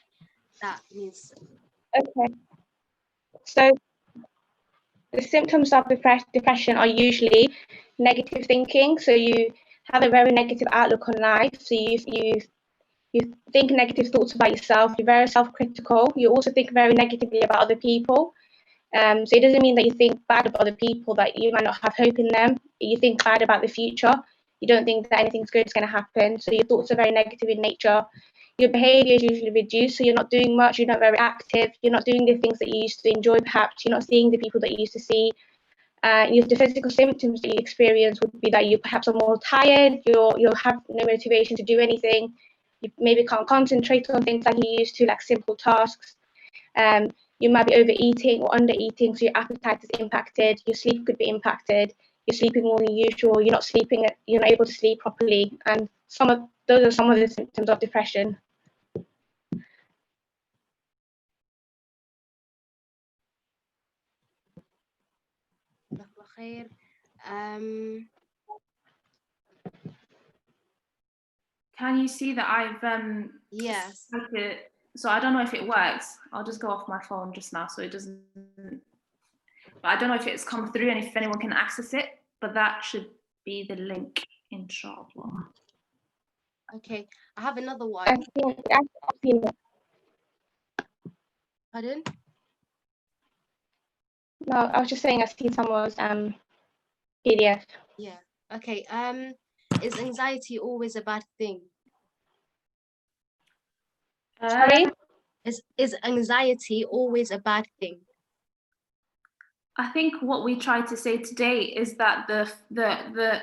that needs. Okay. So the symptoms of depression are usually negative thinking. So you have a very negative outlook on life. So you think negative thoughts about yourself. You're very self-critical. You also think very negatively about other people. So it doesn't mean that you think bad about other people, that you might not have hope in them. You think bad about the future. You don't think that anything's good is going to happen. So your thoughts are very negative in nature. Your behavior is usually reduced. So you're not doing much. You're not very active. You're not doing the things that you used to enjoy, perhaps. You're not seeing the people that you used to see. The physical symptoms that you experience would be that you perhaps are more tired. You'll have no motivation to do anything. You maybe can't concentrate on things like you used to, like simple tasks. You might be overeating or undereating, so your appetite is impacted. Your sleep could be impacted. You're sleeping more than usual. You're not able to sleep properly. And those are some of the symptoms of depression. Can you see that I've yes. So I don't know if it works. I'll just go off my phone just now so it doesn't. But I don't know if it's come through and if anyone can access it, but that should be the link, inshallah. Okay, I have another I've one. seen it. Pardon? No, I was just saying I've seen someone's PDF. Yeah. Okay. Is anxiety always a bad thing? Sorry? Is anxiety always a bad thing? I think what we try to say today is that the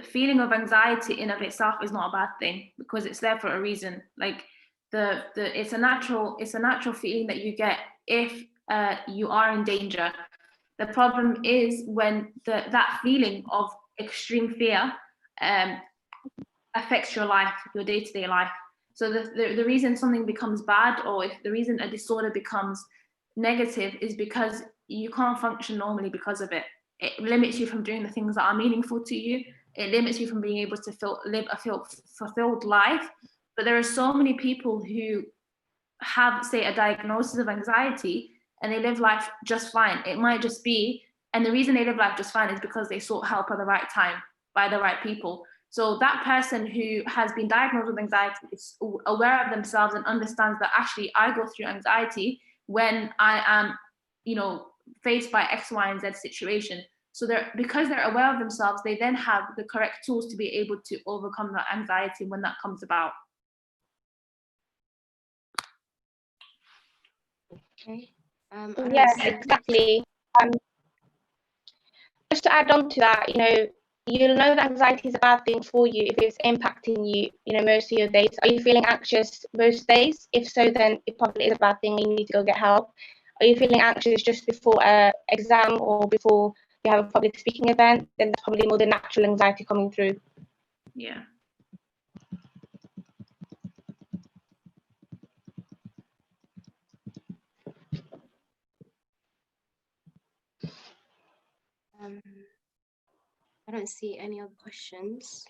feeling of anxiety in of itself is not a bad thing, because it's there for a reason. Like it's a natural feeling that you get if you are in danger. The problem is when that feeling of extreme fear affects your life, your day-to-day life. So the reason something becomes bad, or if the reason a disorder becomes negative, is because you can't function normally because of it. It limits you from doing the things that are meaningful to you. It limits you from being able to live a fulfilled life. But there are so many people who have, say, a diagnosis of anxiety and they live life just fine. It might just be, and the reason they live life just fine is because they sought help at the right time by the right people. So that person who has been diagnosed with anxiety is aware of themselves and understands that actually I go through anxiety when I am, faced by X, Y, and Z situation. So because they're aware of themselves, they then have the correct tools to be able to overcome that anxiety when that comes about. Okay. Yes, exactly. Just to add on to that, you'll know that anxiety is a bad thing for you if it's impacting you, most of your days. Are you feeling anxious most days? If so, then it probably is a bad thing and you need to go get help. Are you feeling anxious just before an exam or before you have a public speaking event? Then that's probably more the natural anxiety coming through. Yeah. I don't see any other questions.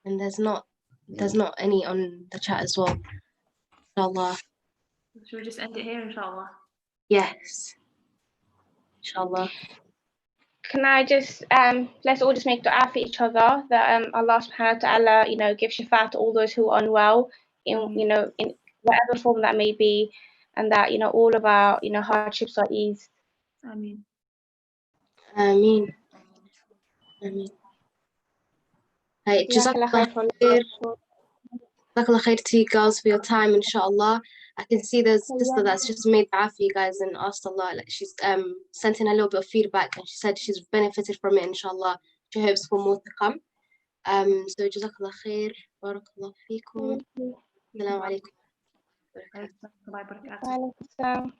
And there's not any on the chat as well. Inshallah. Should we just end it here, inshallah? Yes. Inshallah. Can I just let's all just make dua for each other that Allah subhanahu wa ta'ala, give shifa to all those who are unwell in in whatever form that may be, and that all of our hardships are eased. Ameen. Ameen. Ameen. Hey, Jazakallah khair to you girls for your time, inshallah. I can see there's a sister that's just made dua for you guys and asked Allah, like she's sent in a little bit of feedback and she said she's benefited from it, inshallah. She hopes for more to come. So Jazakallah khair, barakallah feekum. Assalamu alaikum. Bye.